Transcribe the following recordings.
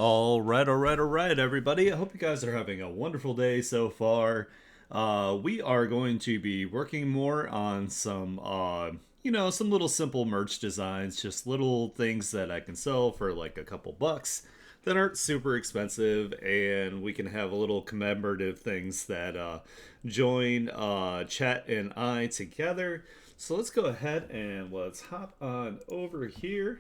All right, everybody. I hope you guys are having a wonderful day so far. We are going to be working more on some little simple merch designs, just little things that I can sell for like a couple bucks that aren't super expensive, and we can have a little commemorative things that join Chat and I together. So let's go ahead and let's hop on over here.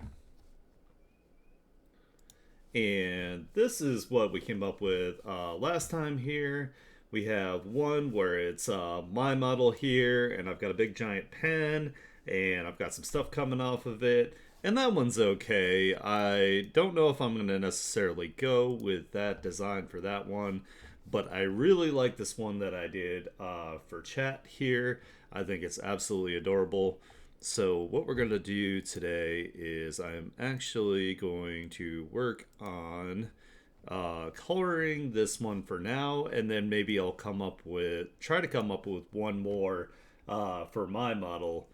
And this is what we came up with last time here. We have one where it's my model here, and I've got a big giant pen, and I've got some stuff coming off of it. And that one's okay. I don't know if I'm going to necessarily go with that design for that one, but I really like this one that I did for chat here. I think it's absolutely adorable. So what we're going to do today is I'm actually going to work on coloring this one for now, and then maybe I'll try to come up with one more for my model,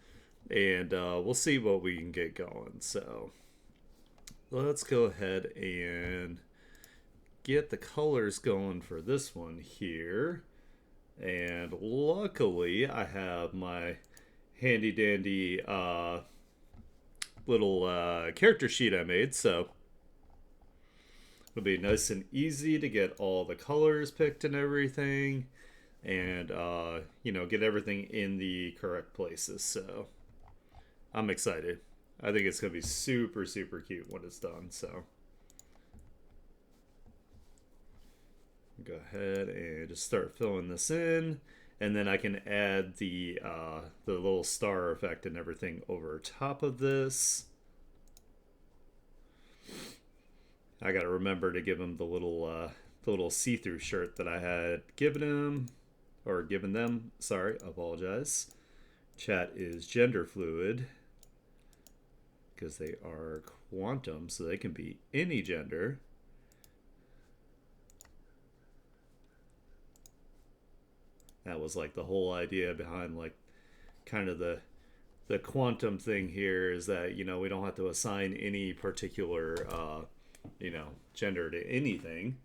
and we'll see what we can get going. So let's go ahead and get the colors going for this one here. And luckily I have my handy dandy little character sheet I made, so it'll be nice and easy to get all the colors picked and everything, and get everything in the correct places. So I'm excited. I think it's gonna be super super cute when it's done. So go ahead and just start filling this in, and then I can add the little star effect and everything over top of this. I gotta remember to give him the little see-through shirt that I had given him, or given them. Sorry, apologize. Chat is gender fluid because they are quantum, so they can be any gender. That was like the whole idea behind like kind of the quantum thing here, is that we don't have to assign any particular gender to anything,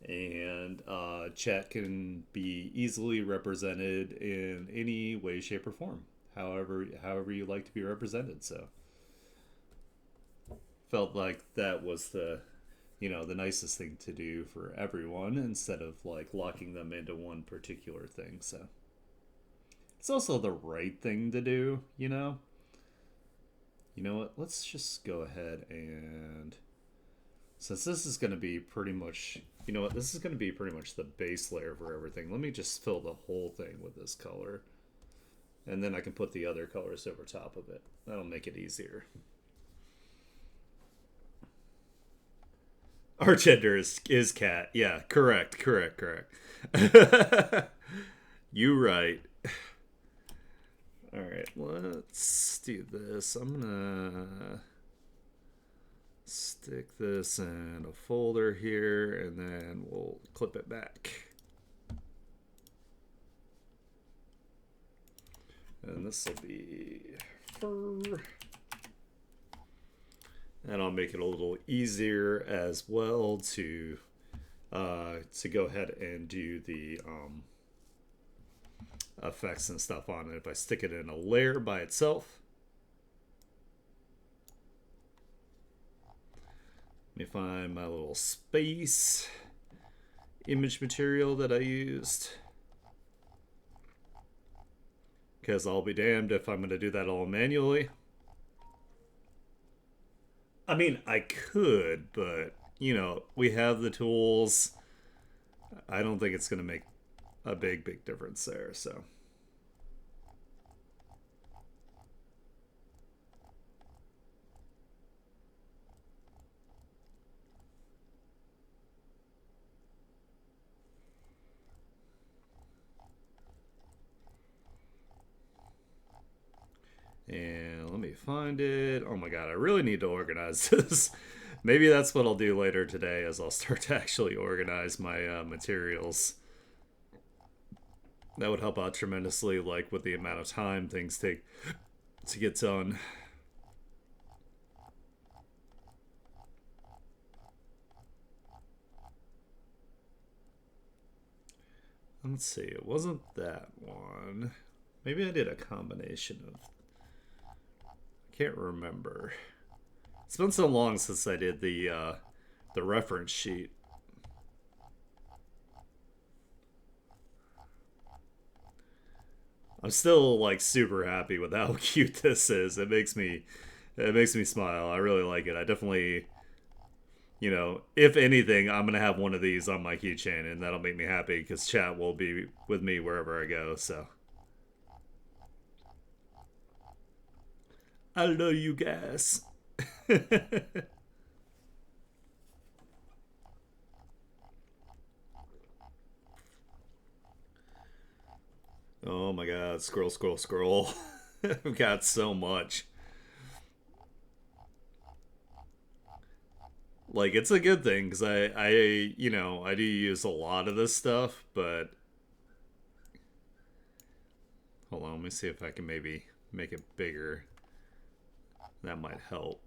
and chat can be easily represented in any way, shape, or form, however you like to be represented. So felt like that was the nicest thing to do for everyone, instead of like locking them into one particular thing. So it's also the right thing to do. You know what? Let's just go ahead and, since this is going to be pretty much, this is going to be pretty much the base layer for everything. Let me just fill the whole thing with this color, and then I can put the other colors over top of it. That'll make it easier. Our gender is cat. Yeah, correct. You right. All right, let's do this. I'm gonna stick this in a folder here, and then we'll clip it back. And this will be fur. And I'll make it a little easier as well to go ahead and do the effects and stuff on it if I stick it in a layer by itself. Let me find my little space image material that I used, because I'll be damned if I'm going to do that all manually. I mean, I could, but we have the tools. I don't think it's going to make a big difference there. So and let me find it. Oh my god, I really need to organize this. Maybe that's what I'll do later today, as I'll start to actually organize my materials. That would help out tremendously, like with the amount of time things take to get done. Let's see, it wasn't that one. Maybe I did a combination of... I can't remember. It's been so long since I did the reference sheet. I'm still like super happy with how cute this is. It makes me smile. I really like it. I definitely, if anything, I'm gonna have one of these on my keychain, and that'll make me happy because chat will be with me wherever I go. So I love you guys. Oh my god, scroll, scroll, scroll. I've got so much. Like, it's a good thing because I do use a lot of this stuff, but hold on, let me see if I can maybe make it bigger. That might help.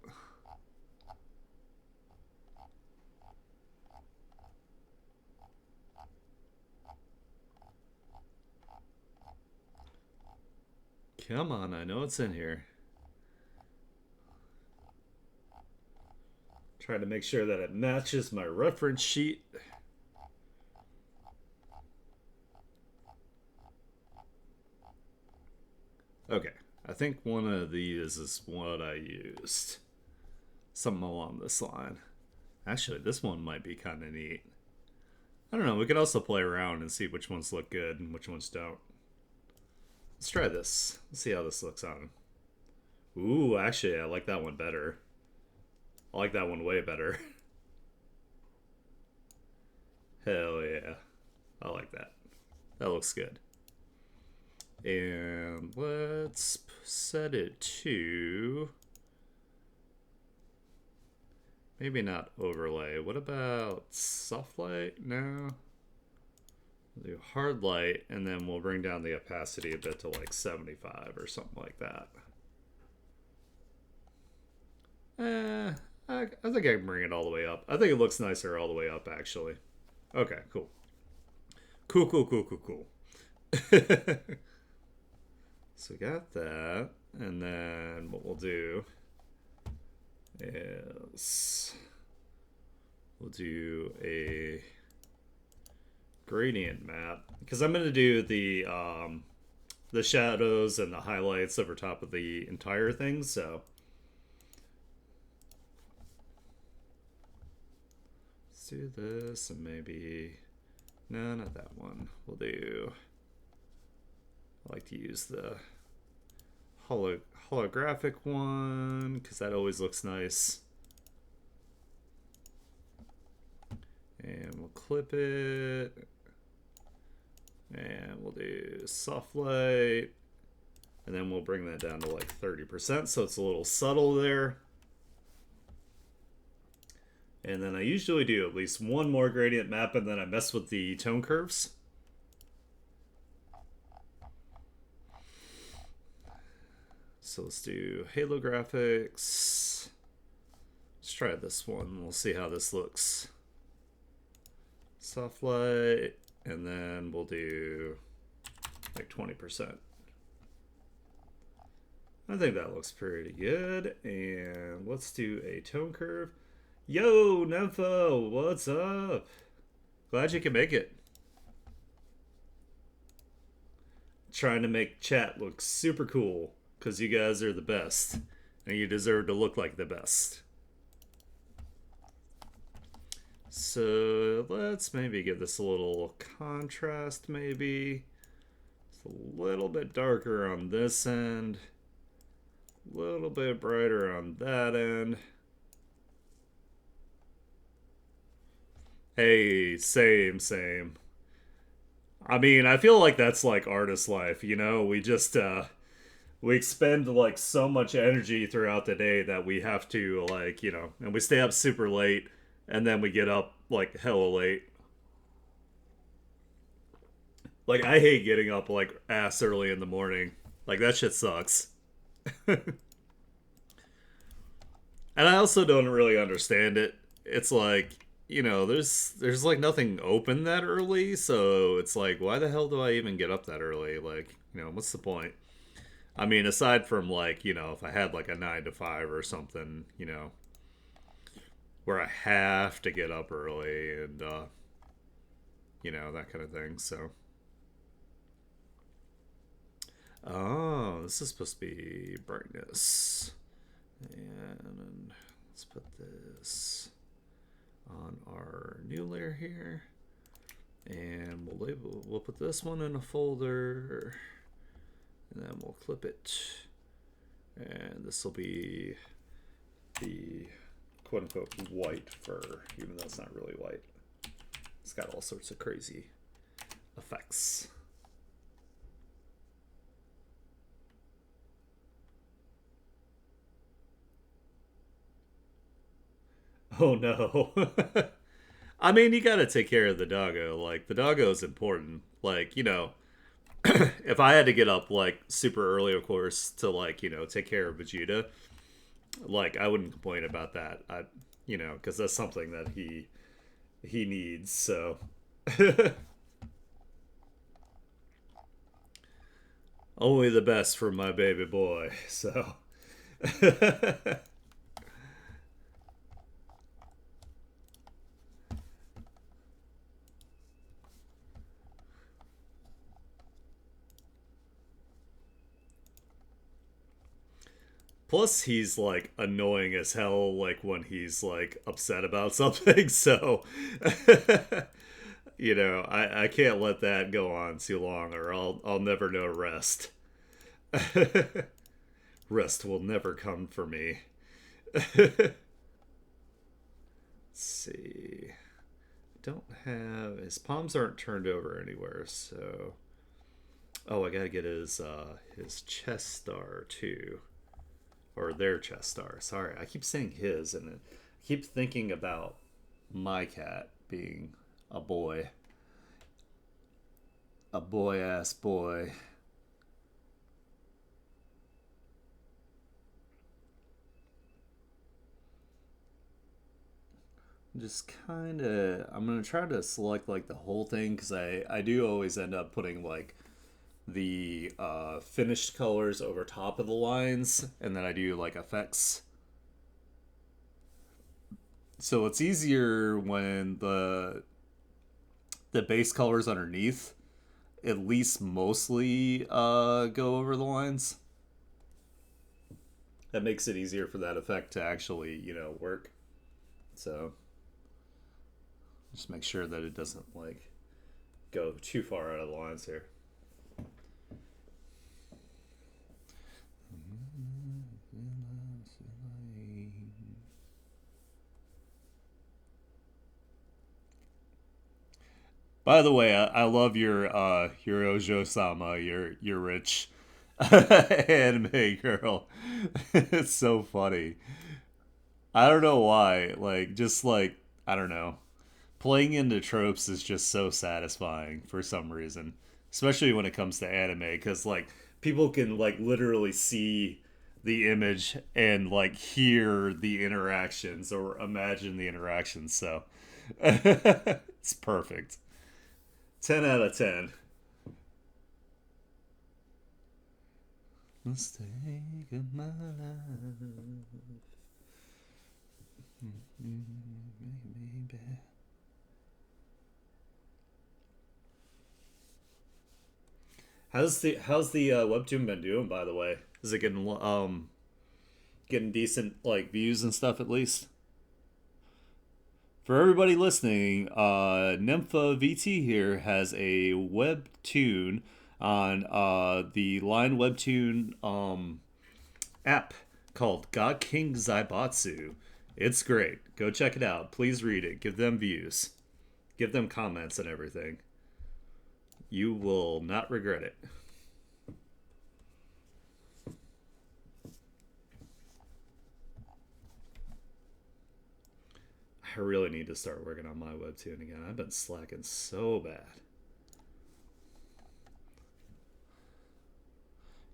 Come on, I know it's in here. Try to make sure that it matches my reference sheet. Okay, I think one of these is what I used. Something along this line. Actually, this one might be kind of neat. I don't know, we could also play around and see which ones look good and which ones don't. Let's try this. Let's see how this looks on. Ooh, actually, I like that one better. I like that one way better. Hell yeah. I like that. That looks good. And let's set it to... maybe not overlay. What about soft light? No. We'll do hard light, and then we'll bring down the opacity a bit to like 75 or something like that. I think I can bring it all the way up. I think it looks nicer all the way up, actually. Okay, cool. Cool, cool, cool, cool, cool. So we got that, and then what we'll do is we'll do a gradient map because I'm going to do the shadows and the highlights over top of the entire thing. So let's do this, and maybe no, not that one. We'll do. I like to use the holographic one because that always looks nice. And we'll clip it. And we'll do soft light. And then we'll bring that down to like 30% so it's a little subtle there. And then I usually do at least one more gradient map, and then I mess with the tone curves. So let's do Halo graphics. Let's try this one. We'll see how this looks. Soft light, and then we'll do like 20%. I think that looks pretty good. And let's do a tone curve. Yo, Nympho, what's up? Glad you can make it. Trying to make chat look super cool because you guys are the best and you deserve to look like the best. So let's maybe give this a little contrast, maybe. It's a little bit darker on this end, a little bit brighter on that end. Hey, same. I mean, I feel like that's like artist life, you know? We just, we expend like so much energy throughout the day that we have to like, and we stay up super late and then we get up like hella late. Like, I hate getting up like ass early in the morning. Like, that shit sucks. And I also don't really understand it. It's like, there's like nothing open that early, so it's like, why the hell do I even get up that early? Like, what's the point? I mean, aside from like, if I had like a 9 to 5 or something, where I have to get up early and that kind of thing. So, oh, this is supposed to be brightness, and let's put this on our new layer here, and we'll put this one in a folder, and then we'll clip it, and this will be the quote-unquote white fur, even though it's not really white. It's got all sorts of crazy effects. Oh no. I mean, you gotta take care of the doggo. Like, the doggo is important. Like, if I had to get up, like, super early, of course, to, like, take care of Vegeta, like, I wouldn't complain about that. Because that's something that he needs, so. Only the best for my baby boy, so. Plus, he's like annoying as hell, like when he's like upset about something. So, I can't let that go on too long, or I'll never know rest. Rest will never come for me. Let's see. Don't have his palms aren't turned over anywhere, so. Oh, I gotta get his chest star too, or their chest star. Sorry, I keep saying his, and I keep thinking about my cat being a boy, a boy ass boy. Just kind of, I'm gonna try to select like the whole thing because I do always end up putting like the finished colors over top of the lines, and then I do like effects. So it's easier when the base colors underneath at least mostly go over the lines. That makes it easier for that effect to actually, work. So just make sure that it doesn't like go too far out of the lines here. By the way, I love your Ojo-sama, your rich anime girl. It's so funny. I don't know why. Like, just like, I don't know. Playing into tropes is just so satisfying for some reason, especially when it comes to anime, because like people can like literally see the image and like hear the interactions or imagine the interactions. So it's perfect. 10 out of 10. Mistake of my life. How's the webtoon been doing, by the way? Is it getting decent like views and stuff at least? For everybody listening, Nympha VT here has a webtoon on the Line Webtoon app called God King Zaibatsu. It's great. Go check it out. Please read it. Give them views. Give them comments and everything. You will not regret it. I really need to start working on my webtoon again. I've been slacking so bad.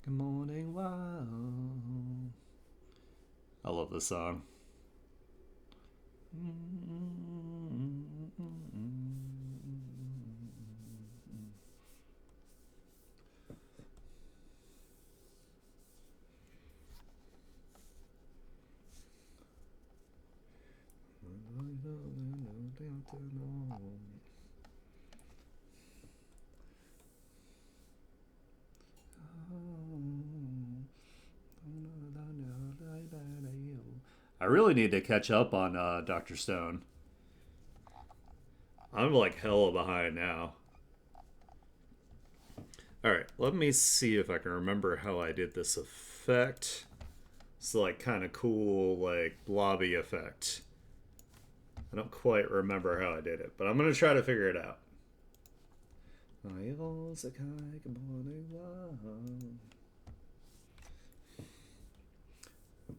Good morning, wow. I love this song. I really need to catch up on Dr. Stone. I'm like hella behind now. Alright, let me see if I can remember how I did this effect. It's like kind of cool, like blobby effect. I don't quite remember how I did it, but I'm going to try to figure it out.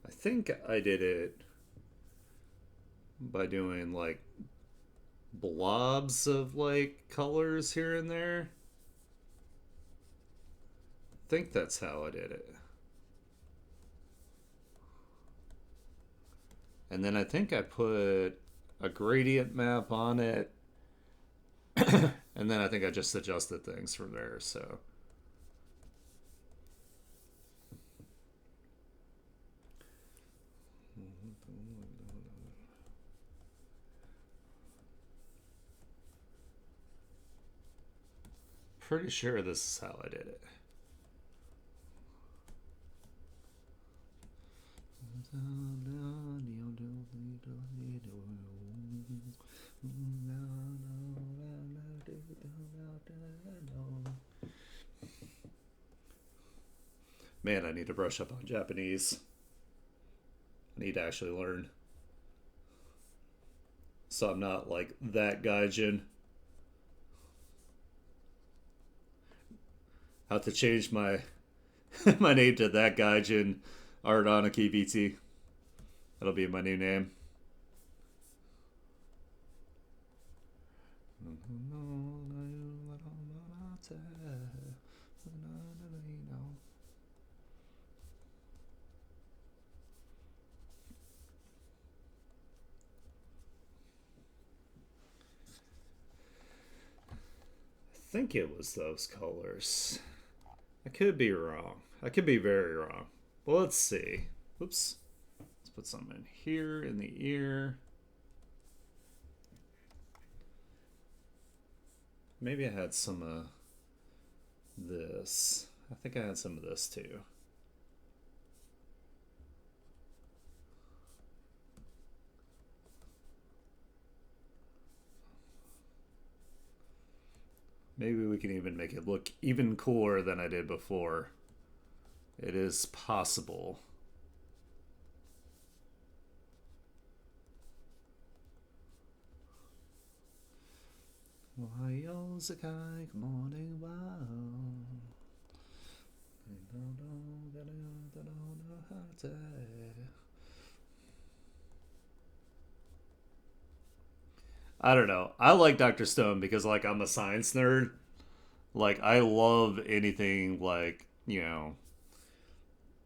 I think I did it by doing like blobs of like colors here and there. I think that's how I did it. And then I think I put a gradient map on it. And then I think I just adjusted things from there, so. Pretty sure this is how I did it. Man, I need to brush up on Japanese. I need to actually learn. So I'm not like that gaijin. I have to change my my name to that gaijin Aranaki VT. That'll be my new name. I think it was those colors. I could be wrong. I could be very wrong. Well, let's see. Oops. Let's put some in here in the ear. Maybe I had some of this. I think I had some of this too. Maybe we can even make it look even cooler than I did before. It is possible. I don't know. I like Dr. Stone because like I'm a science nerd. Like I love anything like,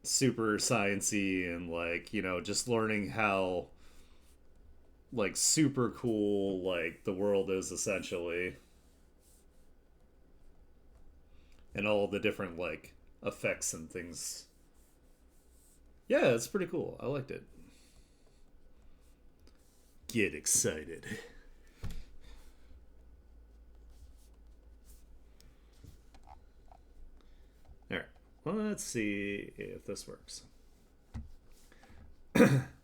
super sciencey and like, just learning how like super cool like the world is essentially. And all the different like effects and things. Yeah, it's pretty cool. I liked it. Get excited. Alright, well, let's see if this works.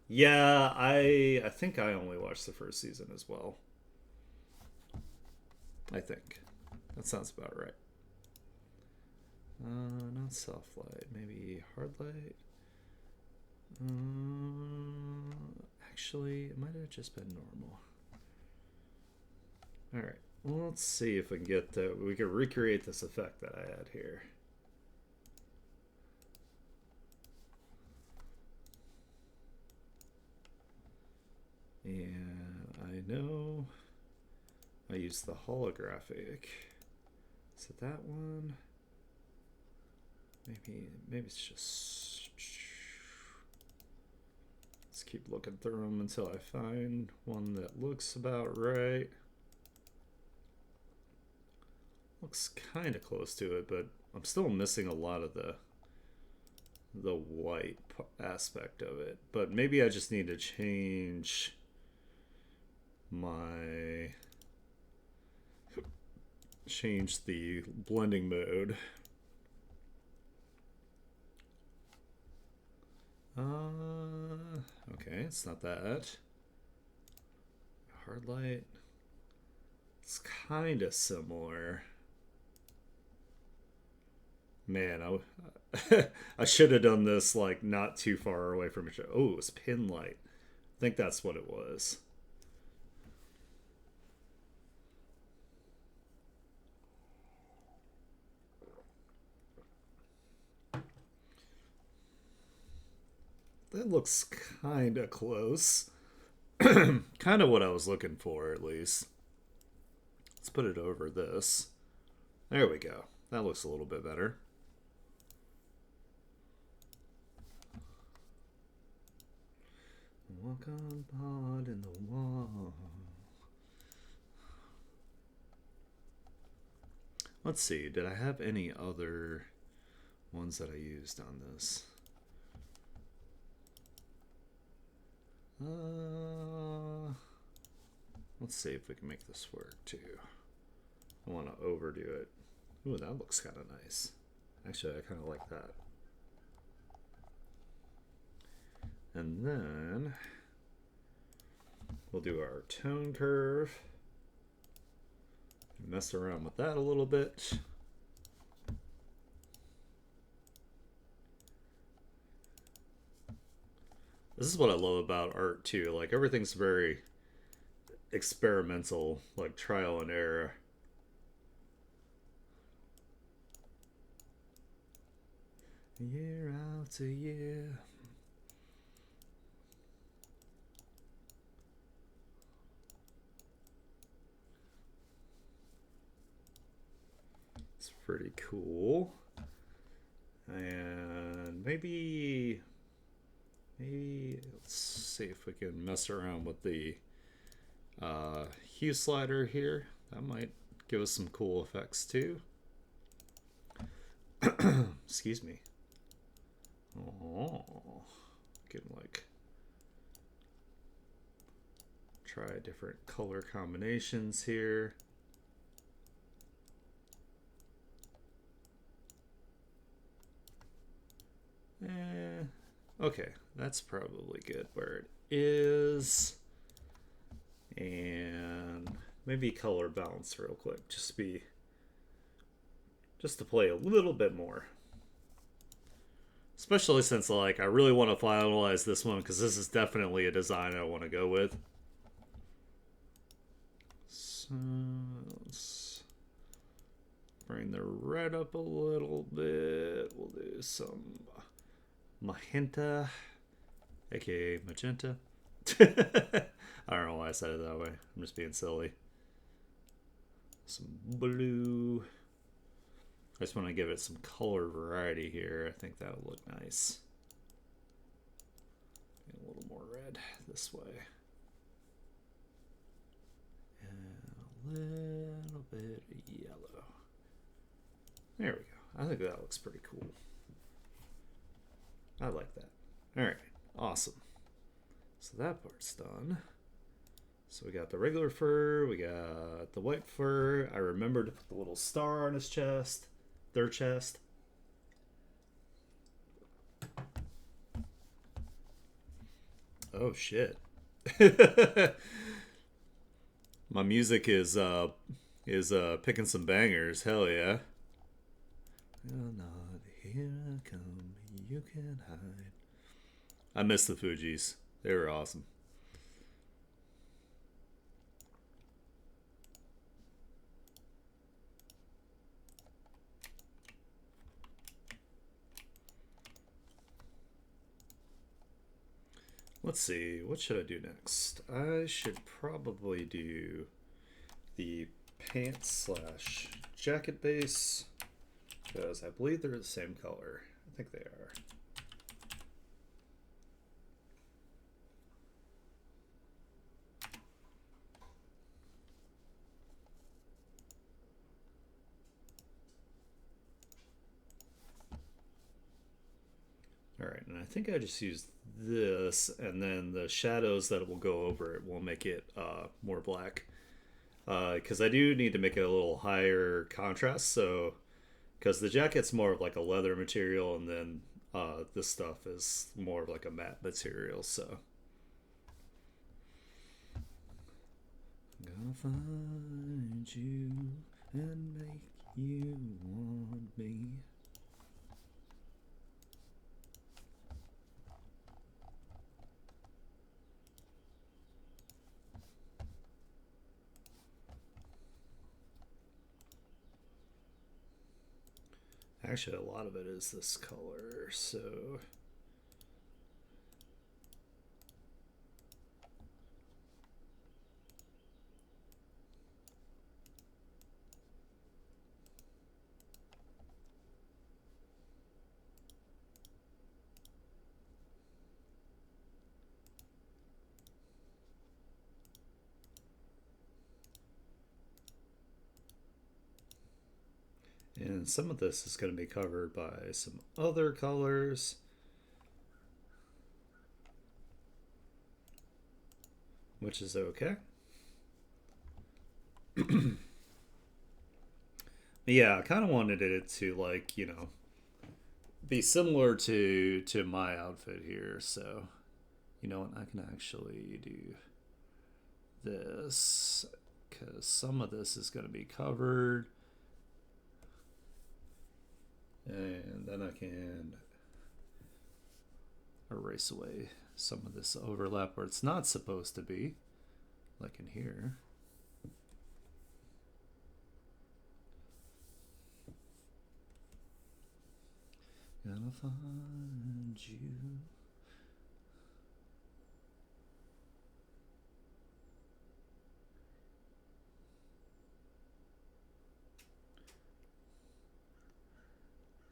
Yeah, I think I only watched the first season as well. I think. That sounds about right. Not soft light, maybe hard light. Actually, it might have just been normal. Alright, well, let's see if we can get we can recreate this effect that I had here. And I know I used the holographic. Is it that one? Maybe it's just. Let's keep looking through them until I find one that looks about right. Looks kind of close to it, but I'm still missing a lot of the white aspect of it. But maybe I just need to change my change the blending mode. Okay, it's not that. Hard light. It's kind of similar. Man, I should have done this like not too far away from each other. Oh, it was pin light. I think that's what it was. That looks kind of close. Kind of what I was looking for, at least. Let's put it over this. There we go. That looks a little bit better. Walk on pod in the wall. Let's see. Did I have any other ones that I used on this? Let's see if we can make this work too. I want to overdo it. Ooh, that looks kind of nice. Actually, I kind of like that. And then we'll do our tone curve. Mess around with that a little bit. This is what I love about art too. Like everything's very experimental, like trial and error. Year after year. It's pretty cool. And maybe let's see if we can mess around with the hue slider here. That might give us some cool effects too. Excuse me. Oh, can like try different color combinations here. Okay, that's probably good where it is. And maybe color balance real quick, just to play a little bit more. Especially since like I really want to finalize this one because this is definitely a design I want to go with. So let's bring the red up a little bit. We'll do some magenta, aka magenta. I don't know why I said it that way. I'm just being silly. Some blue. I just want to give it some color variety here. I think that'll look nice. A little more red this way. And a little bit of yellow. There we go. I think that looks pretty cool. I like that. Alright, awesome. So that part's done. So we got the regular fur, we got the white fur. I remembered to put the little star on his chest, their chest. Oh shit. My music is picking some bangers. Hell yeah. You're not here, I come, you can hide. I miss the Fugees. They were awesome. Let's see, what should I do next? I should probably do the pants slash jacket base because I believe they're the same color. I think they are. All right, and I think I just used this, and then the shadows that will go over it will make it more black. Because I do need to make it a little higher contrast, so because the jacket's more of like a leather material, and then this stuff is more of like a matte material. So I'm gonna find you and make you want me. Actually, a lot of it is this color, so and some of this is going to be covered by some other colors, which is okay. Yeah, I kind of wanted it to, like, be similar to my outfit here. So, you know what? I can actually do this because some of this is going to be covered. And then I can erase away some of this overlap where it's not supposed to be, like in here. Gonna find you.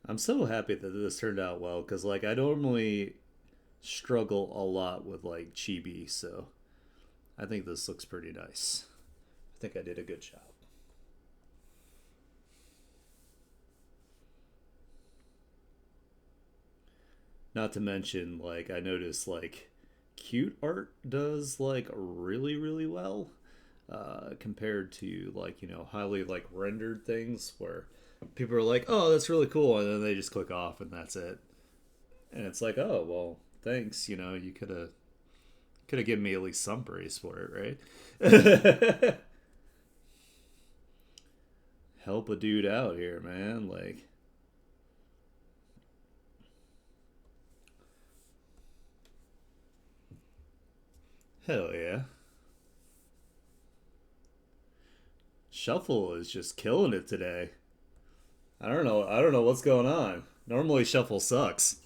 I'm so happy that this turned out well because, like, I normally struggle a lot with like chibi, so I think this looks pretty nice. I think I did a good job. Not to mention, like, I noticed like cute art does like really really well compared to, like, highly like rendered things where people are like, oh, that's really cool, and then they just click off and that's it. And it's like, oh well, thanks. You could have given me at least some praise for it, right? Help a dude out here, man. Like, hell yeah. Shuffle is just killing it today. I don't know. I don't know what's going on. Normally, Shuffle sucks.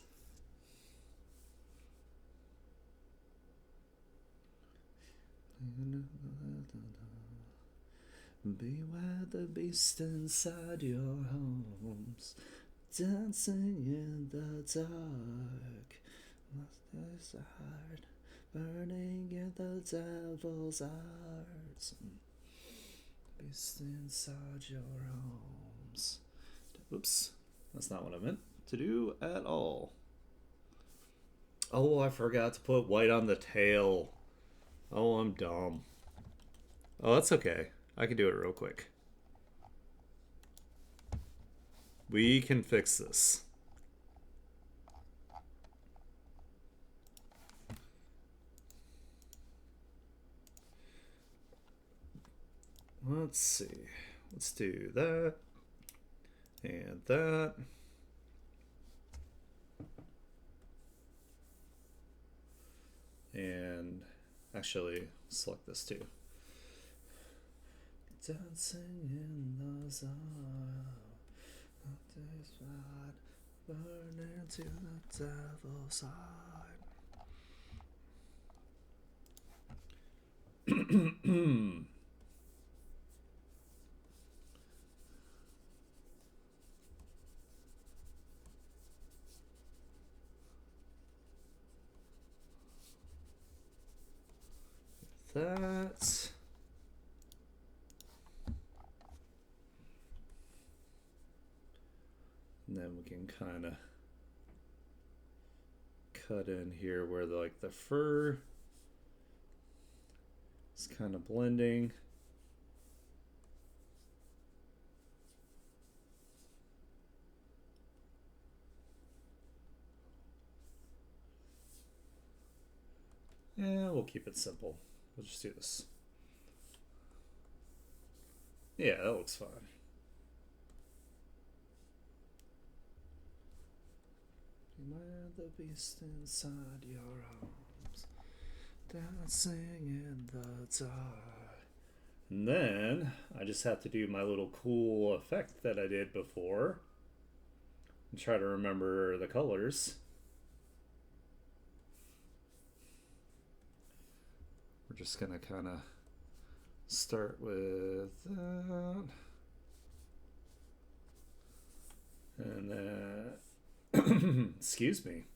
Beware the beast inside your homes, dancing in the dark. This heart burning in the devil's arts. Beast inside your homes. Oops, that's not what I meant to do at all. Oh, I forgot to put white on the tail. Oh, I'm dumb. Oh, that's okay. I can do it real quick. We can fix this. Let's see. Let's do that. And that. And actually, select this too. Dancing in the sun, burning to the devil's side. That. And then we can kind of cut in here where like the fur is kind of blending. Yeah, we'll keep it simple. We'll just do this. Yeah, that looks fine. Beware the beast inside your arms, dancing in the dark. And then I just have to do my little cool effect that I did before and try to remember the colors. We're just gonna kind of start with that, and then excuse me.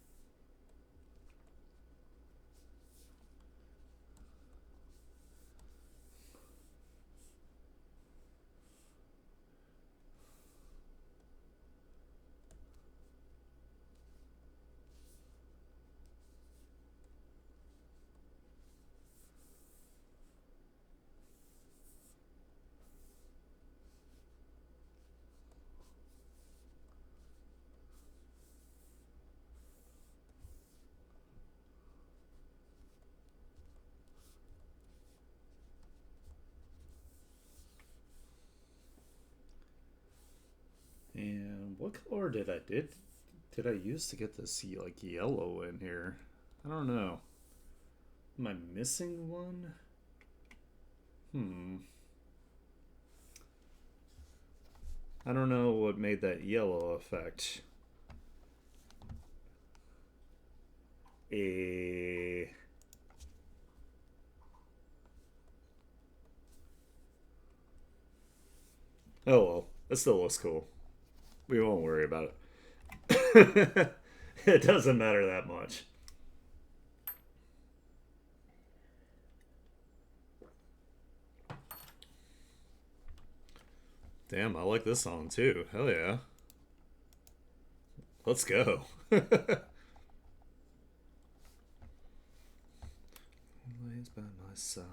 And what color did I use to get this like yellow in here? I don't know. Am I missing one? I don't know what made that yellow effect. Oh well, that still looks cool. We won't worry about it. It doesn't matter that much. Damn, I like this song too. Hell yeah. Let's go. Lays by my side.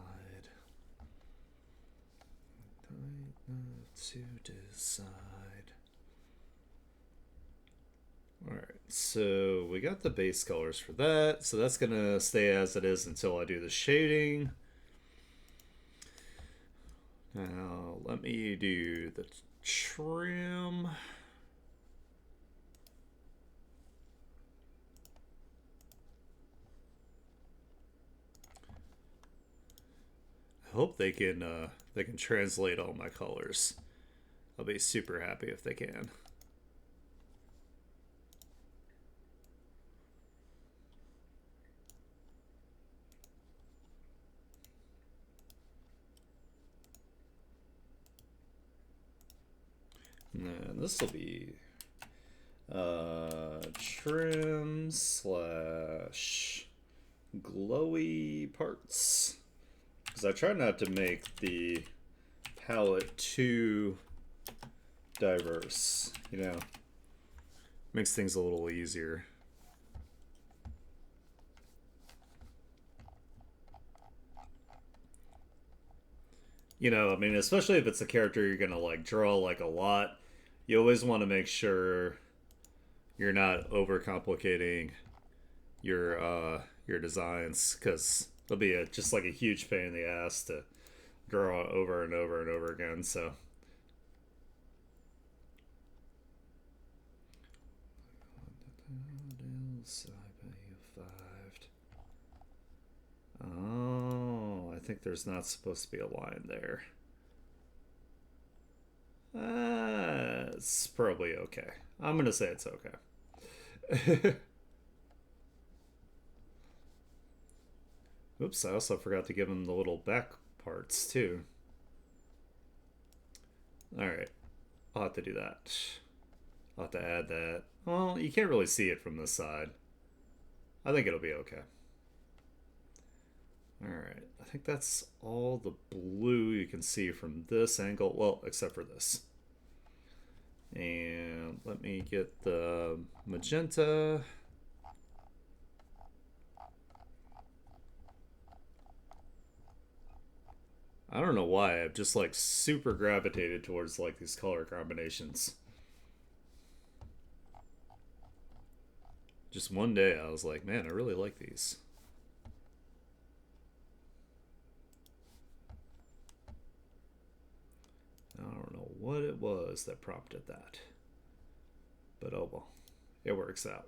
To decide. Alright, so we got the base colors for that. So that's going to stay as it is until I do the shading. Now, let me do the trim. I hope they can translate all my colors. I'll be super happy if they can. And this will be trim slash glowy parts, because I try not to make the palette too diverse, you know, makes things a little easier. You know, I mean, especially if it's a character you're gonna like draw like a lot, you always want to make sure you're not overcomplicating your designs, because it'll be just like a huge pain in the ass to draw over and over and over again. So oh, I think there's not supposed to be a line there. It's probably okay. I'm gonna say it's okay. Oops, I also forgot to give him the little back parts too. Alright, I'll have to do that. I'll have to add that. Well, you can't really see it from this side. I think it'll be okay. Alright, I think that's all the blue you can see from this angle. Well, except for this. And let me get the magenta. I don't know why. I've just like super gravitated towards like these color combinations. Just one day I was like, man, I really like these. I don't know what it was that prompted that. But oh well, it works out.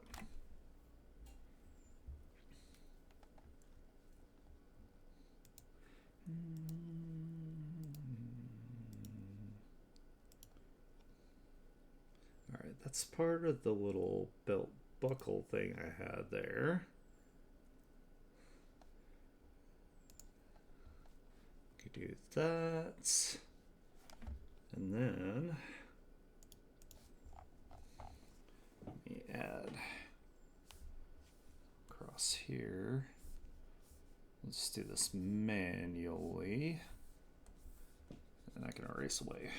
Alright, that's part of the little belt buckle thing I had there. Could do that. And then let me add across here. Let's do this manually. And I can erase away.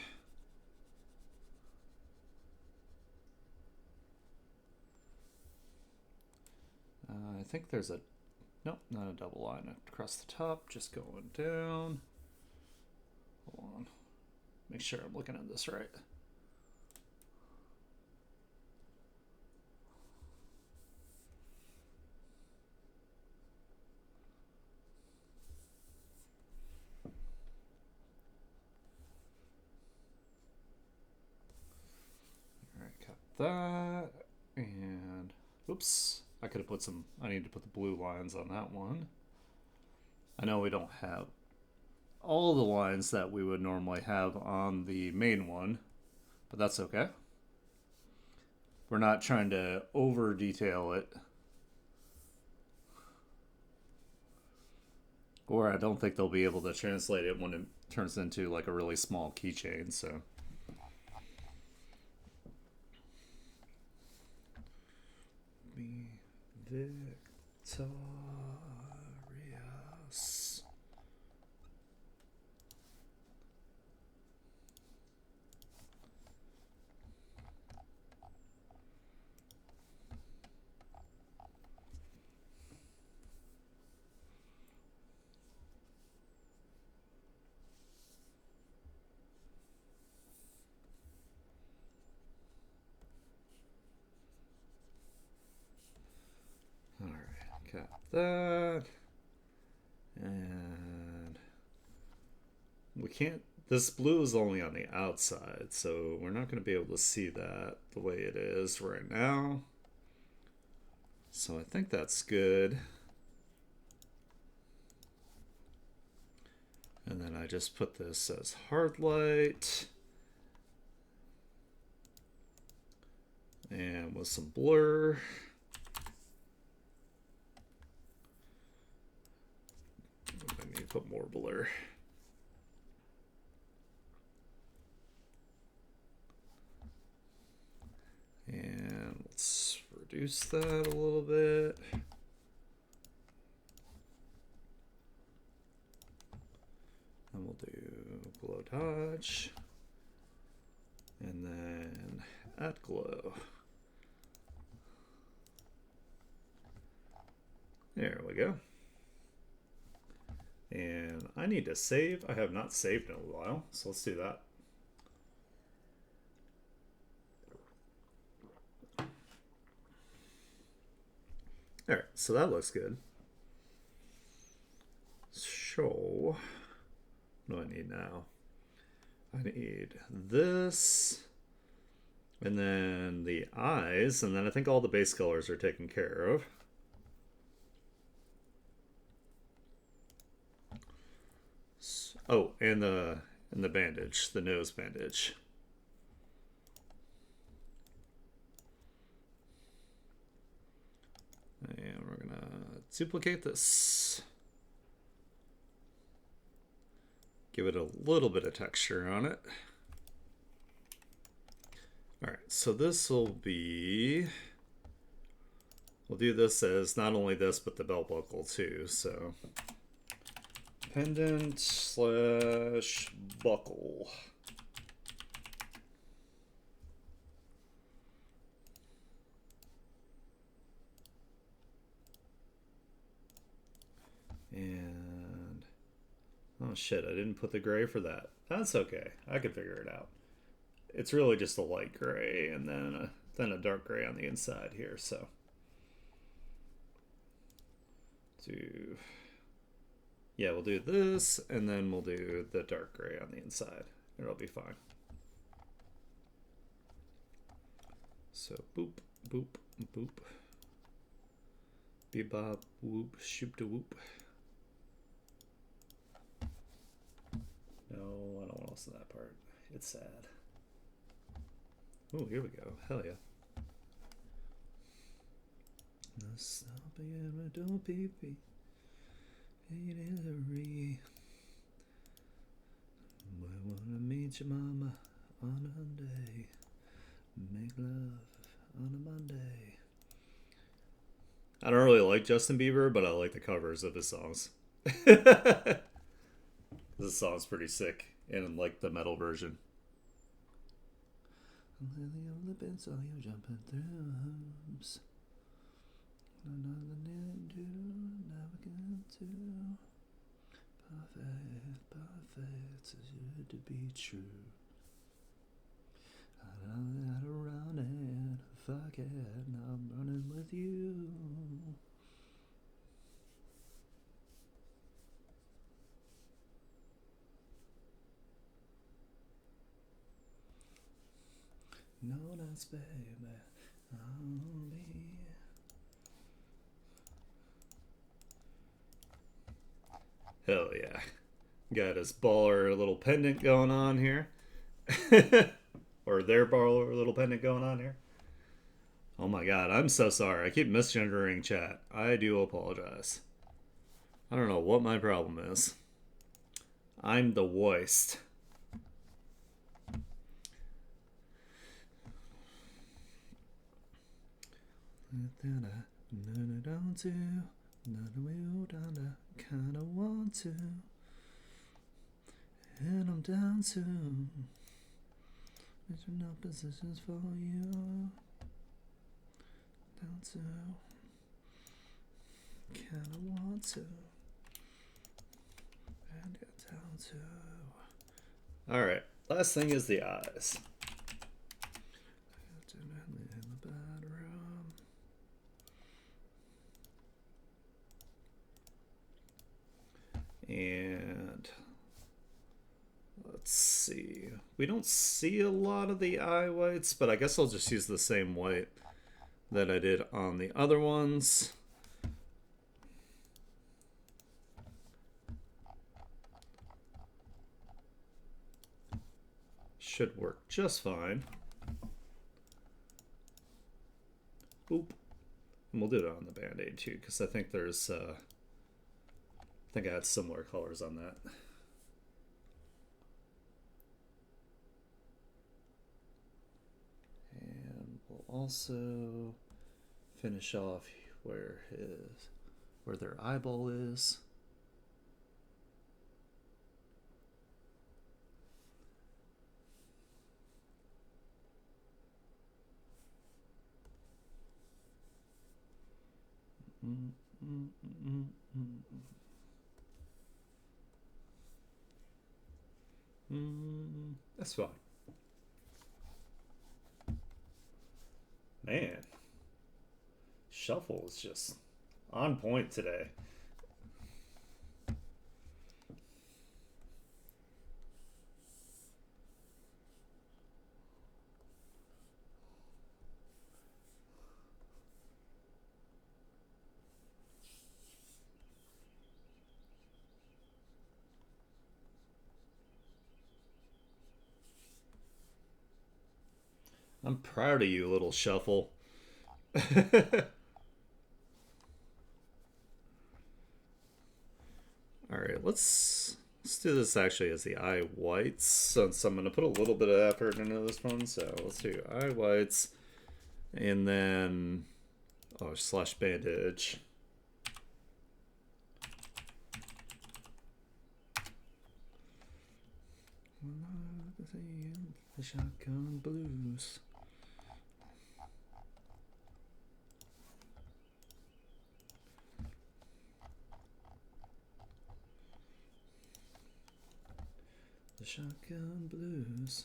I think there's a, nope, not a double line across the top, just going down. Hold on. Make sure I'm looking at this right. Alright, got that. And, oops. I could have put some, I need to put the blue lines on that one. I know we don't have all the lines that we would normally have on the main one, but that's okay. We're not trying to over detail it. Or I don't think they'll be able to translate it when it turns into like a really small keychain, so. Victorious. Alright, got that. And we can't, this blue is only on the outside, so we're not going to be able to see that the way it is right now. So I think that's good. And then I just put this as hard light. And with some blur. I need to put more blur. And let's reduce that a little bit. And we'll do glow dodge. And then add glow. There we go. And I need to save. I have not saved in a while, so let's do that. Alright, so that looks good. So, what do I need now? I need this, and then the eyes, and then I think all the base colors are taken care of. Oh, and the bandage, the nose bandage. And we're gonna duplicate this. Give it a little bit of texture on it. All right, so this will be, we'll do this as not only this, but the belt buckle too. So pendant slash buckle. And, oh shit, I didn't put the gray for that. That's okay. I can figure it out. It's really just a light gray and then a dark gray on the inside here, so. Yeah, we'll do this, and then we'll do the dark gray on the inside. It'll be fine. So, boop, boop, boop. Bebop, whoop, shoop to whoop. No, I don't want to listen to that part. It's sad. Oh, here we go. Hell yeah. I wanna meet your mama on a Monday. Make love on a Monday. I don't really like Justin Bieber, but I like the covers of his songs. This song's pretty sick, and like the metal version. Lily of the bed, saw you jumping through hoops. Another need to never get to. Perfect, is you to be true. I don't let around it, fuck it, now I'm running with you. No, that's baby, I'll be. Hell yeah. Got his baller little pendant going on here. Or their baller little pendant going on here. Oh my god, I'm so sorry. I keep misgendering chat. I do apologize. I don't know what my problem is. I'm the worst. Kinda want to, and I'm down to making up positions for you. Down to, kinda want to, and get down to. All right, last thing is the eyes. And let's see. We don't see a lot of the eye whites, but I guess I'll just use the same white that I did on the other ones. Should work just fine. Oop. And we'll do it on the Band-Aid too, because I think there's I think I had similar colors on that. And we'll also finish off where their eyeball is. That's fine. Man, shuffle is just on point today. I'm proud of you, little shuffle. Alright, let's do this actually as the eye whites, since I'm going to put a little bit of effort into this one. So let's do eye whites, and then slash bandage. The shotgun blues. The Shotgun Blues.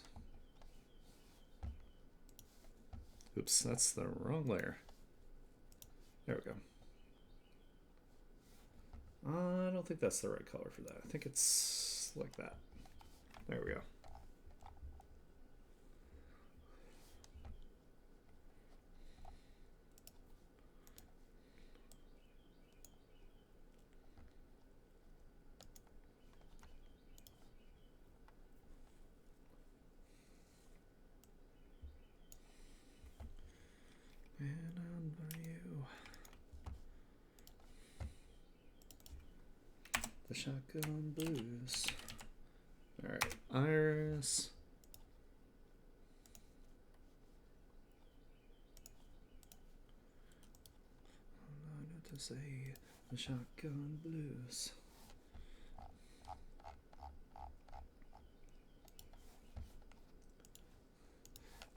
Oops, that's the wrong layer. There we go. I don't think that's the right color for that. I think it's like that. There we go. And on you. The Shotgun Blues. Alright, Iris. I don't know to say. The Shotgun Blues.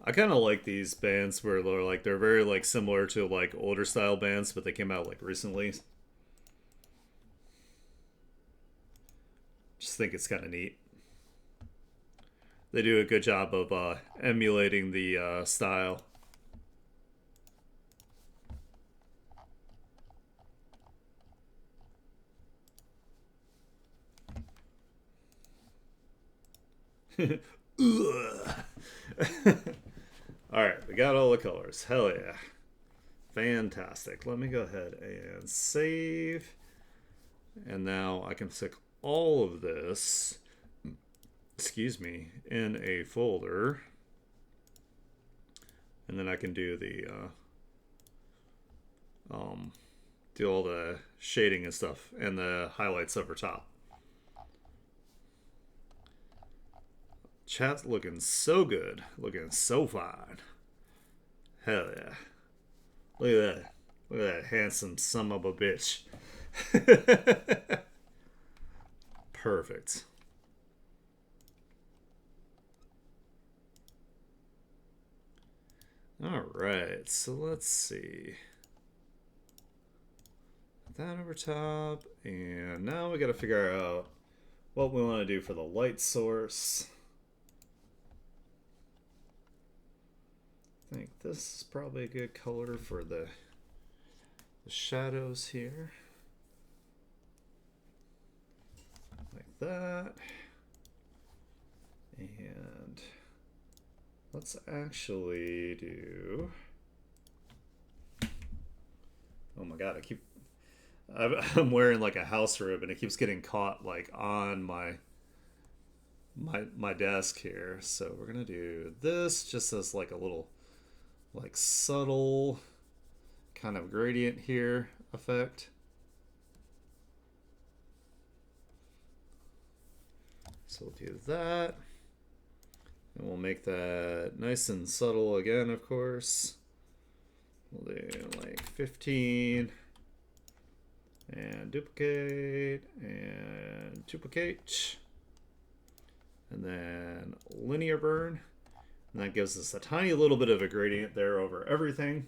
I kind of like these bands where they're very like similar to like older style bands, but they came out like recently. Just think it's kind of neat. They do a good job of emulating the style. Alright, we got all the colors. Hell yeah. Fantastic. Let me go ahead and save. And now I can stick all of this, excuse me, in a folder. And then I can do the do all the shading and stuff and the highlights over top. Chat's looking so good. Looking so fine. Hell yeah. Look at that. Look at that handsome son of a bitch. Perfect. Alright, so let's see. Put that over top. And now we gotta figure out what we want to do for the light source. I think this is probably a good color for the shadows here. Like that. And let's actually do... Oh my god, I'm wearing like a house robe and it keeps getting caught like on my desk here. So we're gonna do this just as like a little like subtle kind of gradient here effect. So we'll do that. And we'll make that nice and subtle again, of course. We'll do like 15. And duplicate. And duplicate. And then linear burn. And that gives us a tiny little bit of a gradient there over everything.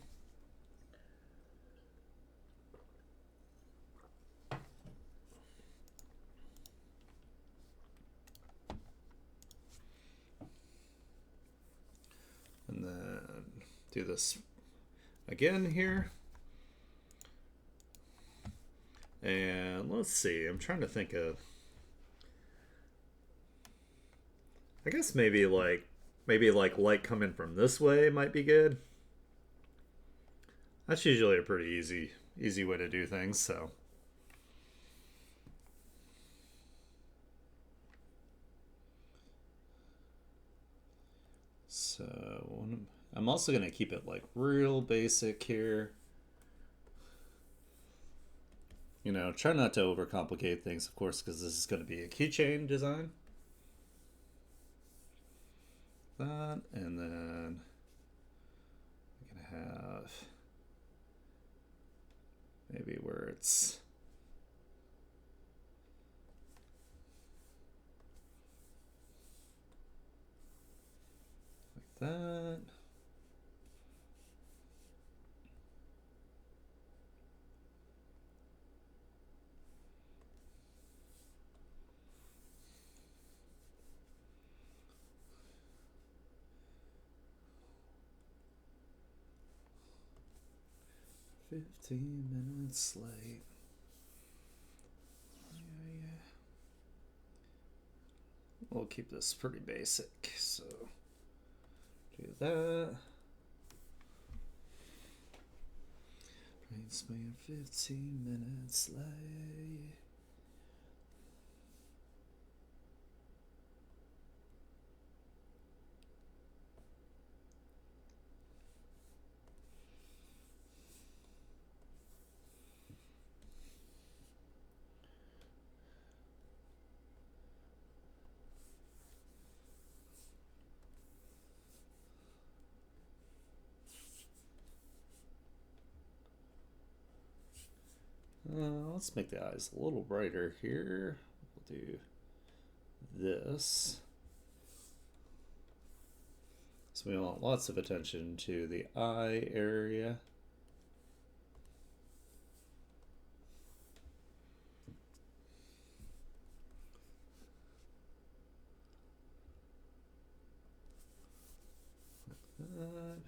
And then do this again here. And let's see, I'm trying to think of, I guess maybe like light coming from this way might be good. That's usually a pretty easy way to do things, so. So I'm also going to keep it like real basic here. You know, try not to overcomplicate things, of course, because this is going to be a keychain design. That, and then we're going to have maybe where it's like that. 15 minutes late. Yeah. We'll keep this pretty basic, so do that. Train's been 15 minutes late. Let's make the eyes a little brighter here. We'll do this. So we want lots of attention to the eye area. Like that.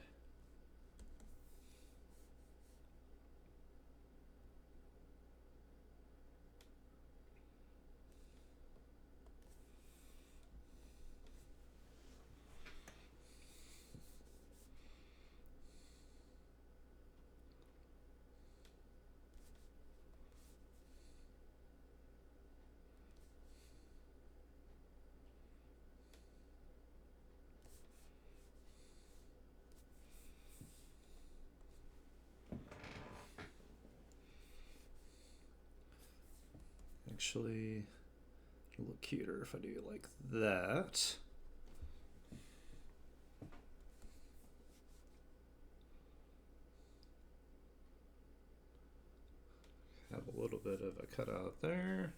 Actually, it'll look cuter if I do like that. Have a little bit of a cutout there.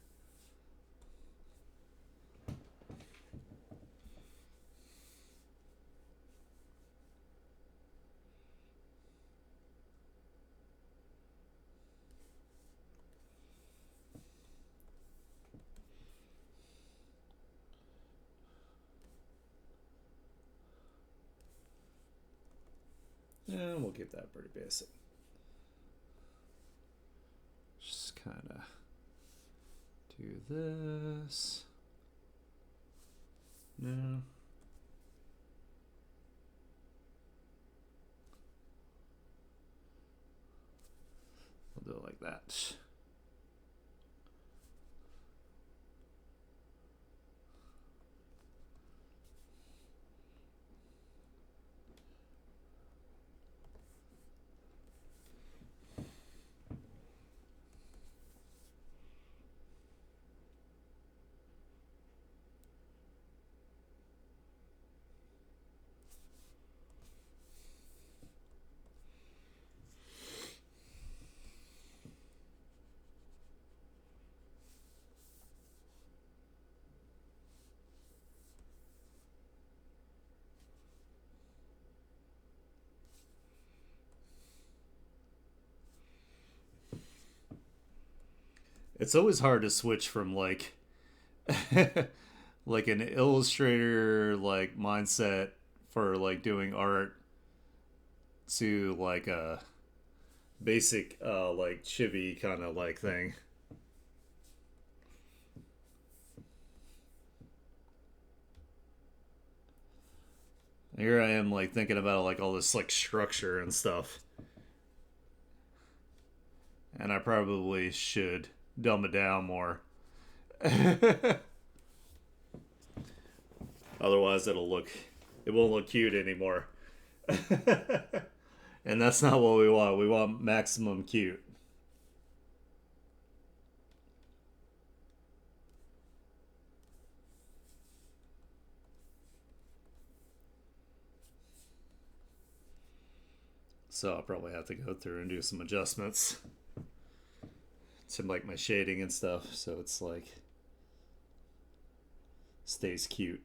And we'll keep that pretty basic. Just kind of do this. No. We'll do it like that. It's always hard to switch from like like an illustrator like mindset for like doing art to like a basic like chibi kind of like thing. Here I am like thinking about like all this like structure and stuff. And I probably should dumb it down more. Otherwise it won't look cute anymore. And that's not what we want. We want maximum cute. So I'll probably have to go through and do some adjustments to like my shading and stuff, so it's like stays cute.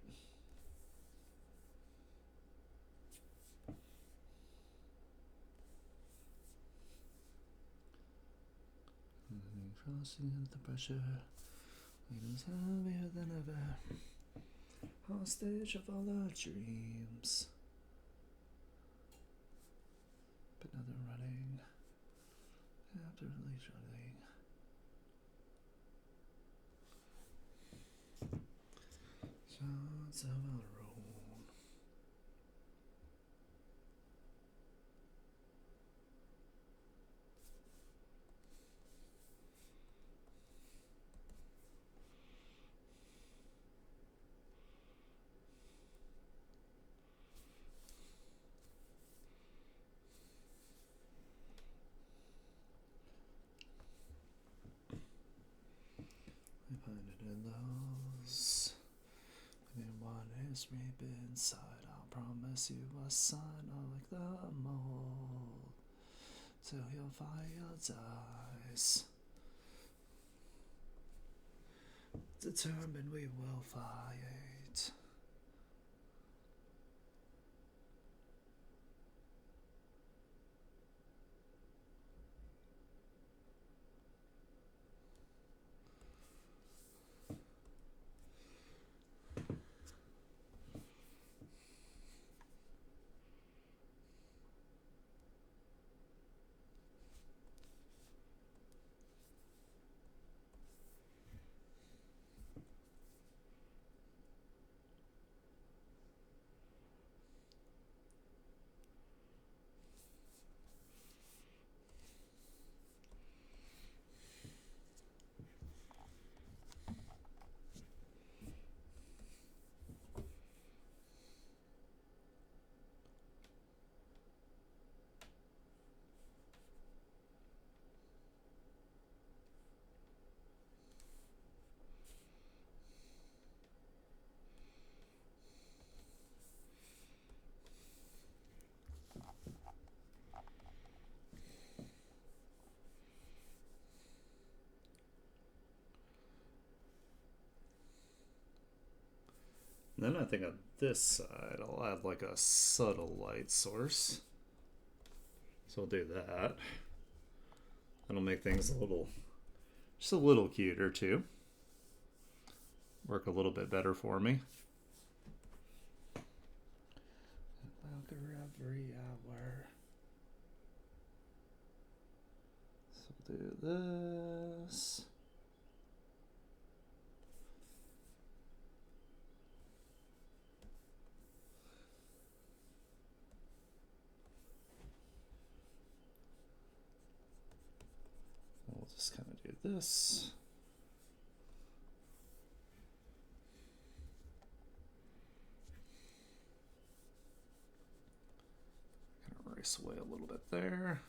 Crossing the pressure, was heavier than ever. Hostage of all our dreams. But now they're running. It's a road. I find it in those. One is reap inside. I'll promise you a sign like the mold. Till your fire dies. Determined we will fight. Then I think on this side I'll add like a subtle light source. So I'll do that. That'll make things just a little cuter too. Work a little bit better for me. Every hour. So do this. We'll just kind of do this. Kind of erase away a little bit there.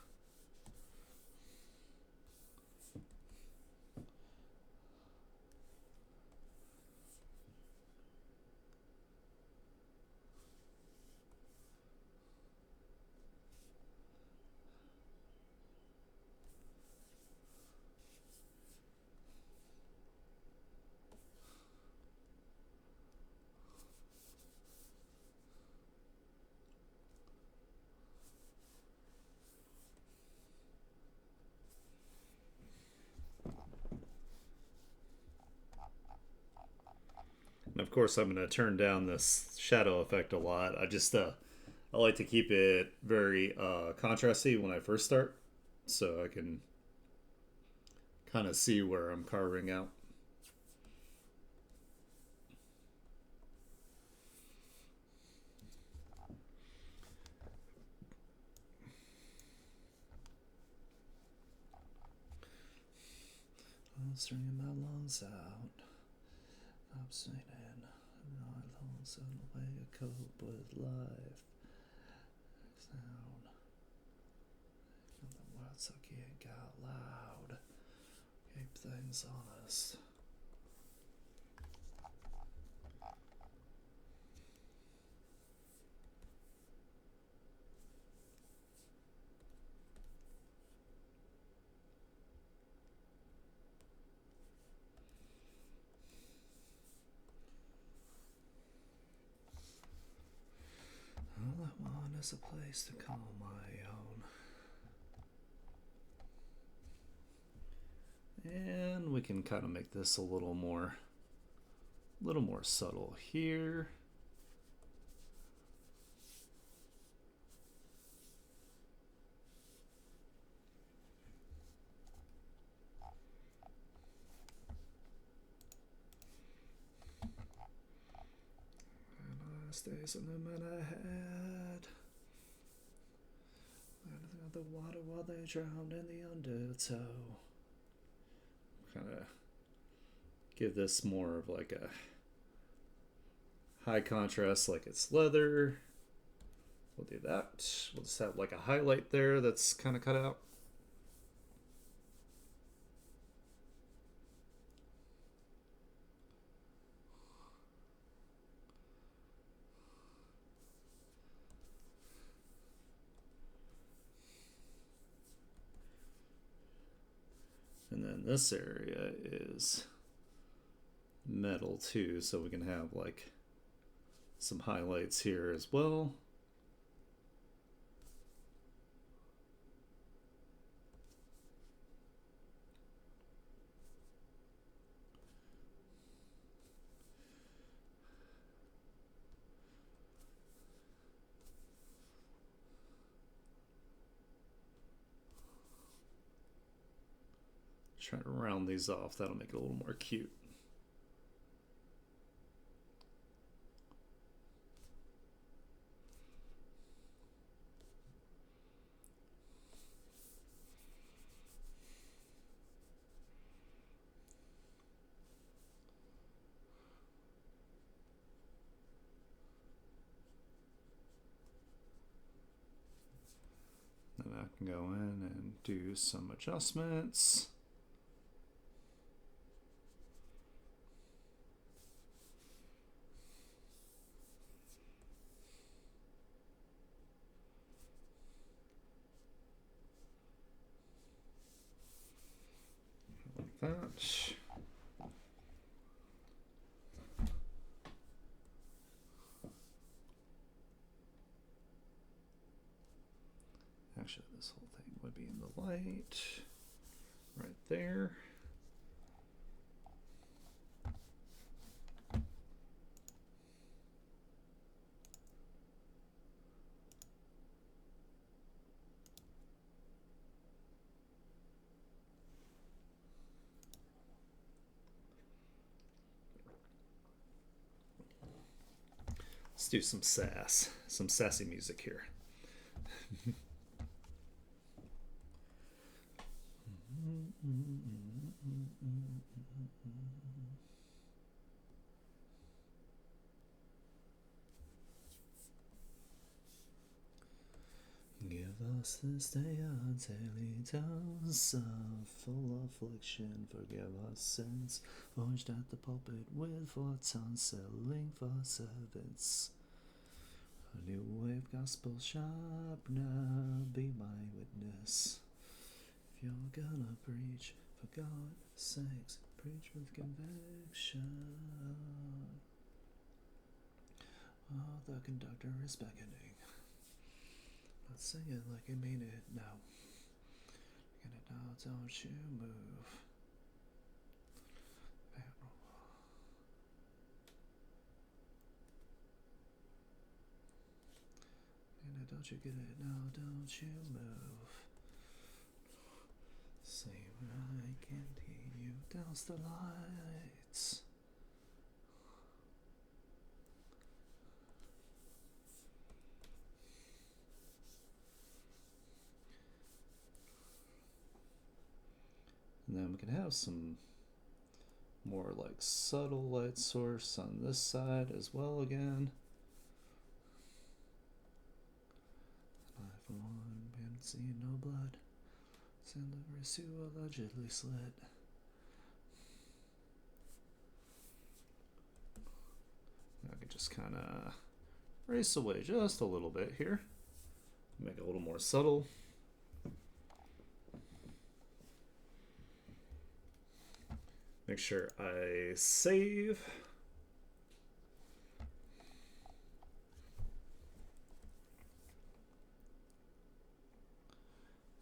And of course, I'm going to turn down this shadow effect a lot. I like to keep it very contrasty when I first start, so I can kind of see where I'm carving out. I'm stringing my lungs out. I'm singing my lungs in a way to cope with life. Sound. The words I can't get out loud. Keep things honest. All I want is a place to call my own. And we can kind of make this a little more subtle here. Stays in the minute ahead. The water while they drowned in the undertow. Kind of give this more of like a high contrast, like it's leather. We'll do that. We'll just have like a highlight there that's kind of cut out. And then this area is metal too, so we can have like some highlights here as well. Try to round these off, that'll make it a little more cute. Then I can go in and do some adjustments. Like that. Actually, this whole thing would be in the light right there. Let's do some sassy music here. Give us this day our daily dose of full affliction. Forgive us sins forged at the pulpit with 4 tons selling for servants. A new wave gospel sharpener, be my witness. If you're gonna preach, for God's sakes, preach with conviction. Oh, the conductor is beckoning. Let's sing it like you mean it now. Get it now, don't you move. Don't you get it now, don't you move. Say when I can't hear you, douse the lights. And then we can have some more like subtle light source on this side as well again. I for one haven't seen no blood. Send the wrist you allegedly slit. I can just kind of race away just a little bit here. Make it a little more subtle. Make sure I save.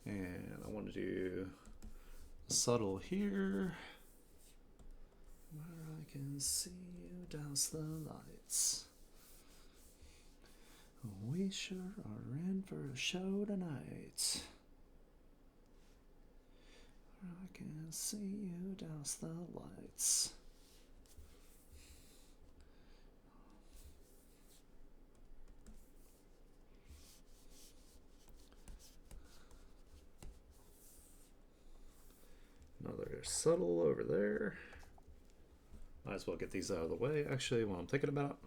And I want to do subtle here, where I can see you douse the lights. We sure are in for a show tonight. I can see you douse the lights. subtle over there. Might as well get these out of the way, actually, while I'm thinking about.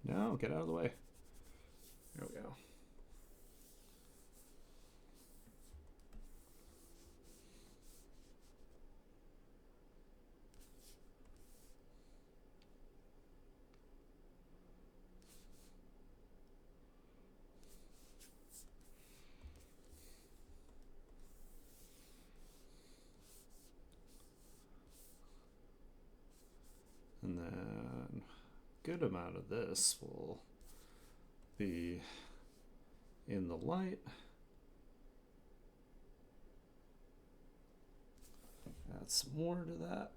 No, get out of the way. There we go. And then a good amount of this will be in the light. Add some more to that.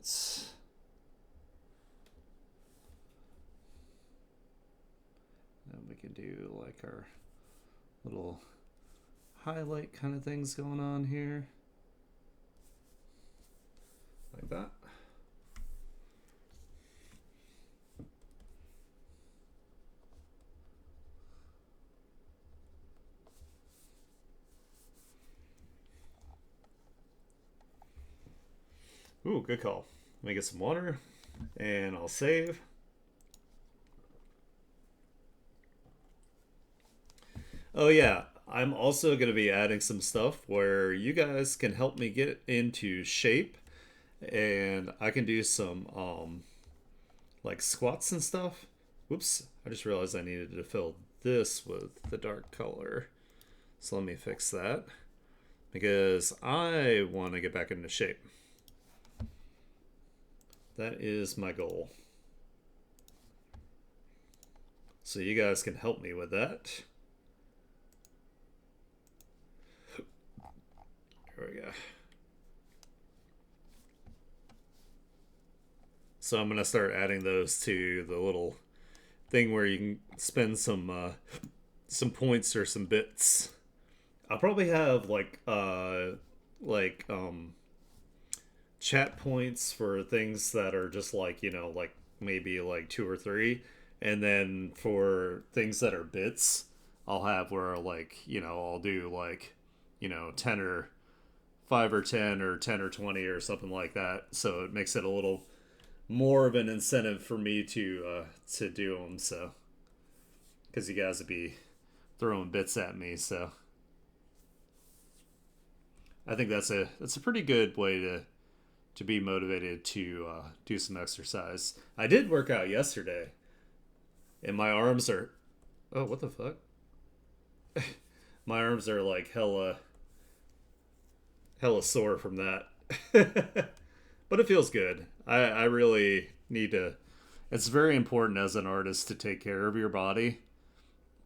And we can do like our little highlight kind of things going on here. Like that. Ooh, good call. Let me get some water and I'll save. Oh yeah, I'm also going to be adding some stuff where you guys can help me get into shape and I can do some like squats and stuff. Whoops, I just realized I needed to fill this with the dark color. So let me fix that because I want to get back into shape. That is my goal. So you guys can help me with that. Here we go. So I'm gonna start adding those to the little thing where you can spend some points or some bits. I'll probably have like chat points for things that are just like, you know, like maybe like 2 or 3, and then for things that are bits I'll have where like, you know, I'll do like, you know, 10 or 5 or 10 or 10 or 20 or something like that, so it makes it a little more of an incentive for me to do them, so because you guys would be throwing bits at me. So I think that's a pretty good way to be motivated to do some exercise. I did work out yesterday, and my arms are, oh, what the fuck? My arms are like hella sore from that. But it feels good. I really need to. It's very important as an artist to take care of your body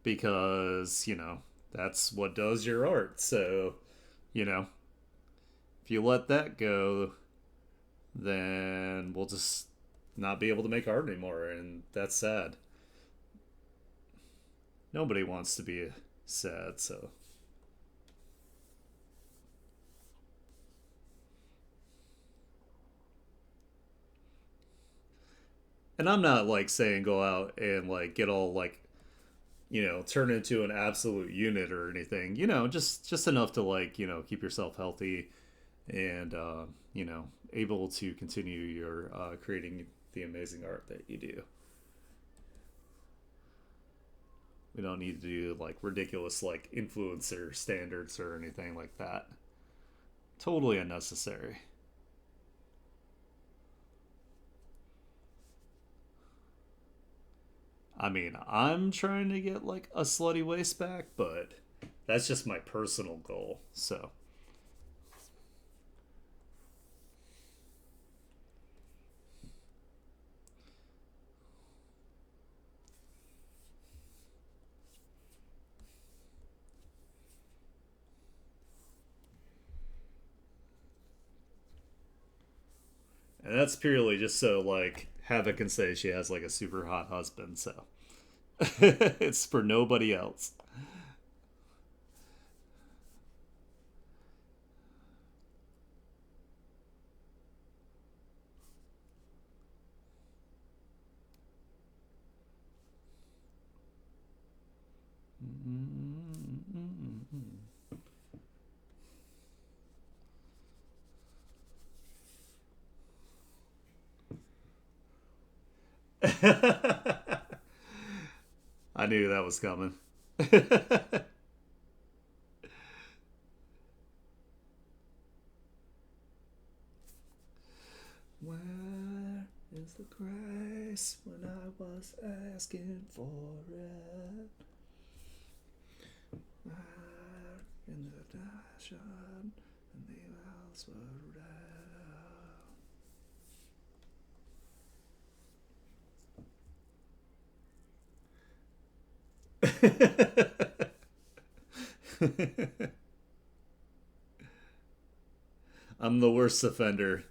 because, you know, that's what does your art. So, you know, if you let that go, then we'll just not be able to make art anymore, and that's sad. Nobody wants to be sad, so. And I'm not like saying go out and like get all like, you know, turn into an absolute unit or anything. You know, just enough to like, you know, keep yourself healthy and you know, able to continue your creating the amazing art that you do. We don't need to do like ridiculous like influencer standards or anything like that. Totally unnecessary. I mean, I'm trying to get like a slutty waist back, but that's just my personal goal. So, and that's purely just so like Havoc can say she has like a super hot husband. So it's for nobody else. I knew that was coming. Where is the grace when I was asking for it? Where in the passion and the else were red? I'm the worst offender.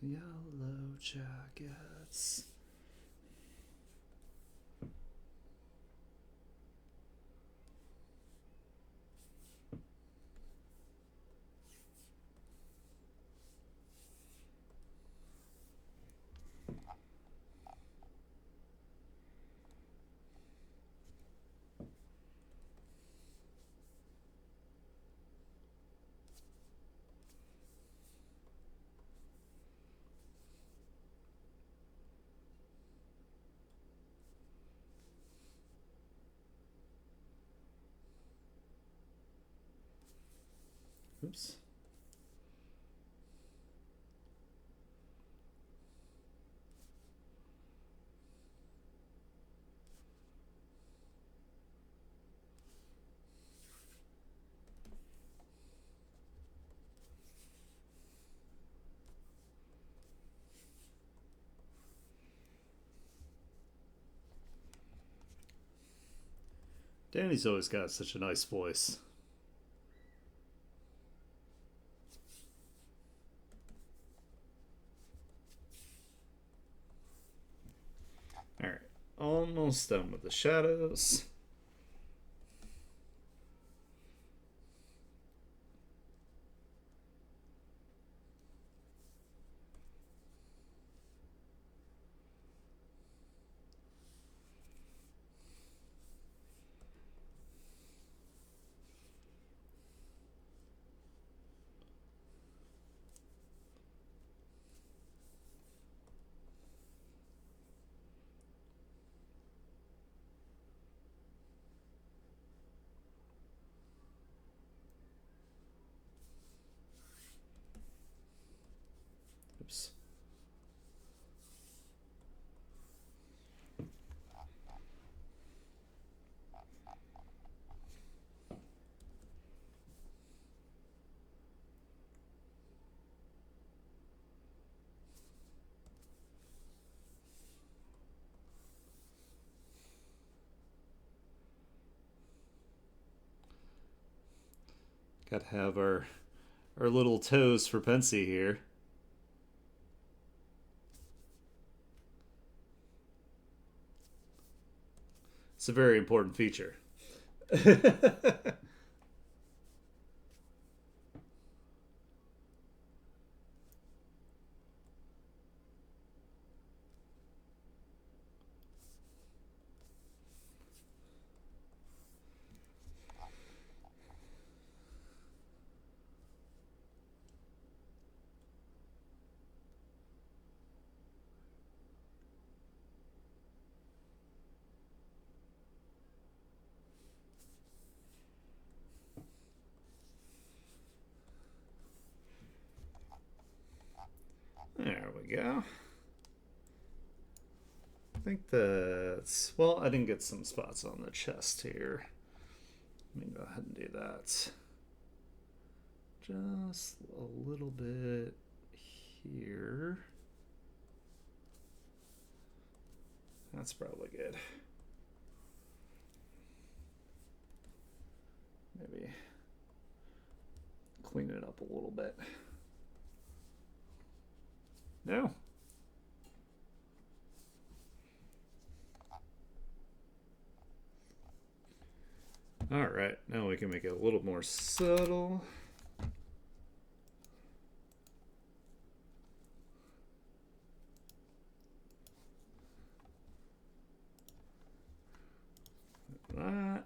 The yellow jackets. Oops. Danny's always got such a nice voice. Alright, almost done with the shadows. Oops. Gotta have our little toes for Pensy here. It's a very important feature. There we go. I think that's... Well, I didn't get some spots on the chest here. Let me go ahead and do that. Just a little bit here. That's probably good. Maybe clean it up a little bit. No. All right, now we can make it a little more subtle. That.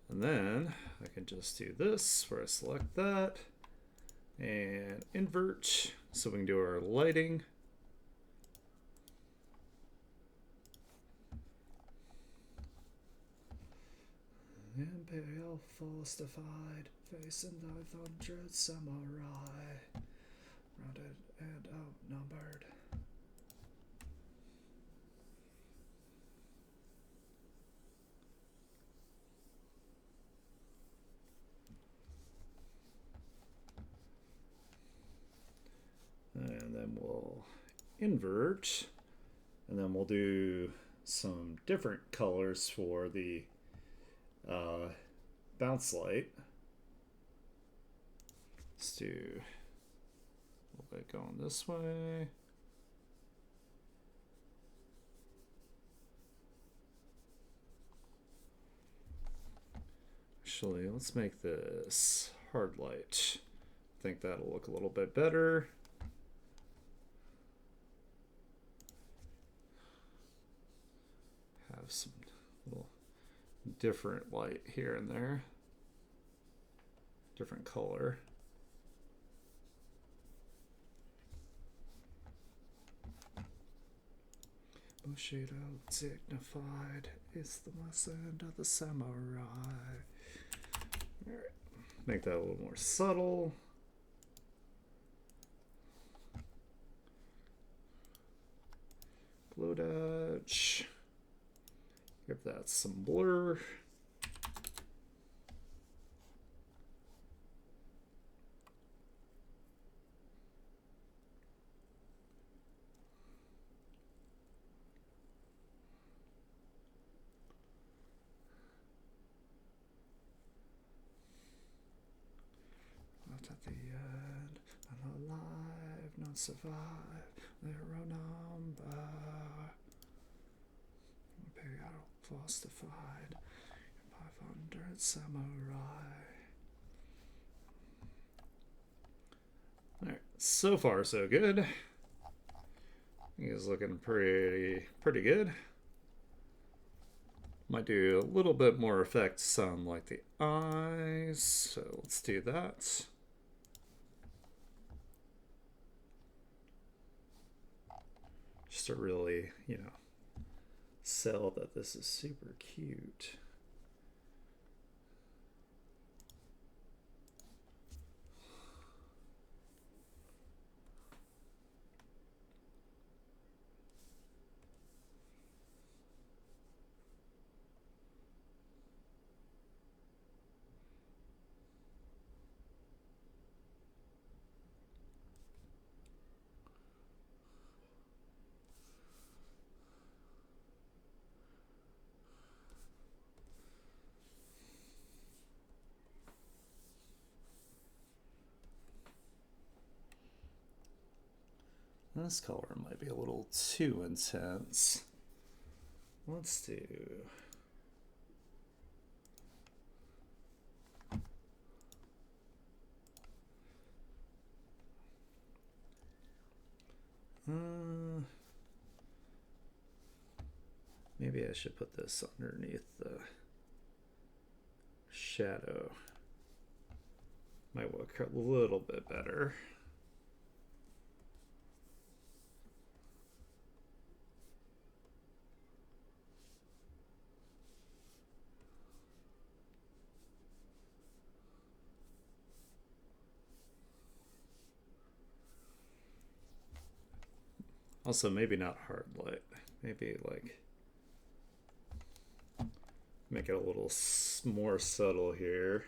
And then I can just do this where I select that and invert so we can do our lighting. Imperial fortified, facing 500 samurai, routed and outnumbered. And then we'll invert, and then we'll do some different colors for the bounce light. Let's do a little bit going this way. Actually, let's make this hard light. I think that'll look a little bit better. Have some little different light here and there, different color. Bushido dignified is the lesson of the samurai. All right, make that a little more subtle. Glow dodge. Give that some blur. Not at the end, I'm alive, not survive, there are number. Imperial falsified, 500 samurai. Alright, so far so good. He's looking pretty good. Might do a little bit more effects on like the eyes, so let's do that. Just to really, you know, sell that this is super cute. This color might be a little too intense. Let's do... maybe I should put this underneath the shadow. Might work a little bit better. Also, maybe not hard light. Maybe like make it a little more subtle here.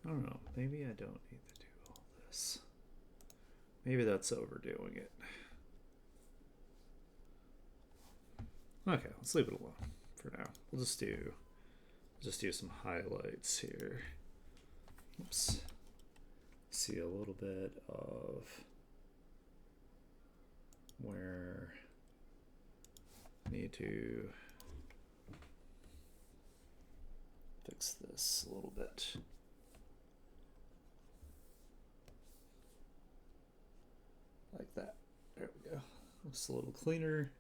I don't know. Maybe I don't need to do all this. Maybe that's overdoing it. Okay, let's leave it alone for now. We'll just do some highlights here. Oops. See a little bit of where I need to fix this a little bit. Like that. There we go. Looks a little cleaner.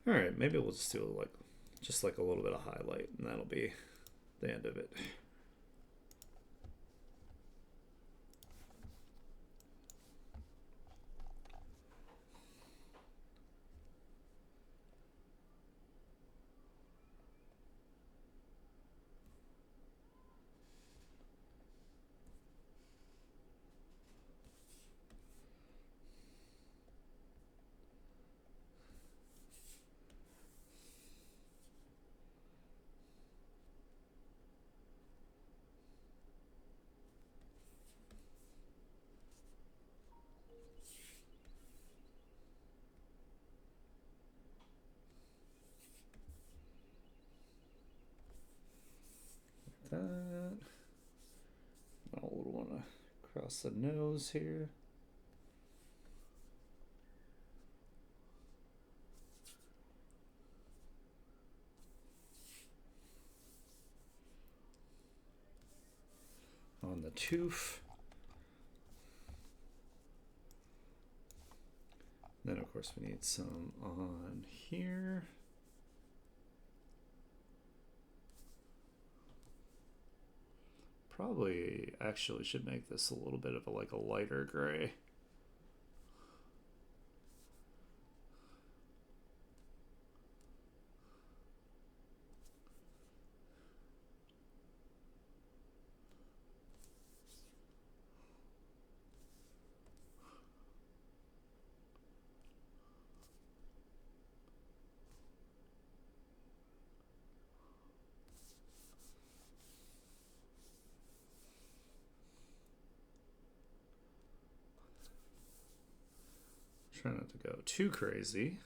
All right, maybe we'll just do just like a little bit of highlight, and that'll be the end of it. That. I would want to cross the nose here. On the tooth. Then of course we need some on here. Probably actually should make this a little bit of like a lighter gray. Try not to go too crazy.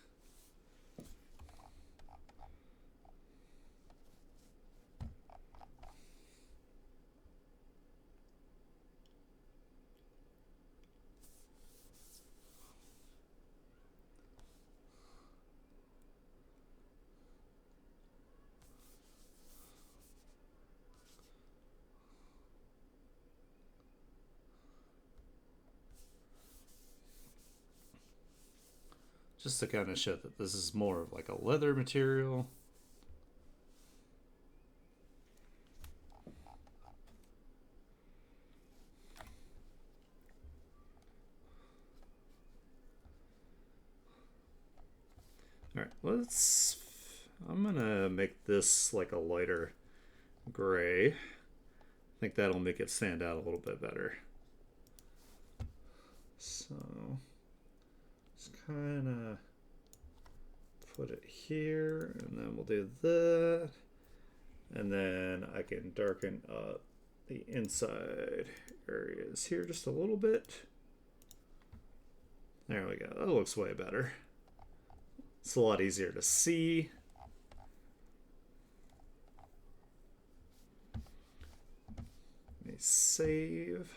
Just to kind of show that this is more of like a leather material. All right, I'm gonna make this like a lighter gray. I think that'll make it stand out a little bit better. So just kind of put it here, and then we'll do that, and then I can darken up the inside areas here just a little bit. There we go. That looks way better. It's a lot easier to see. Let me save.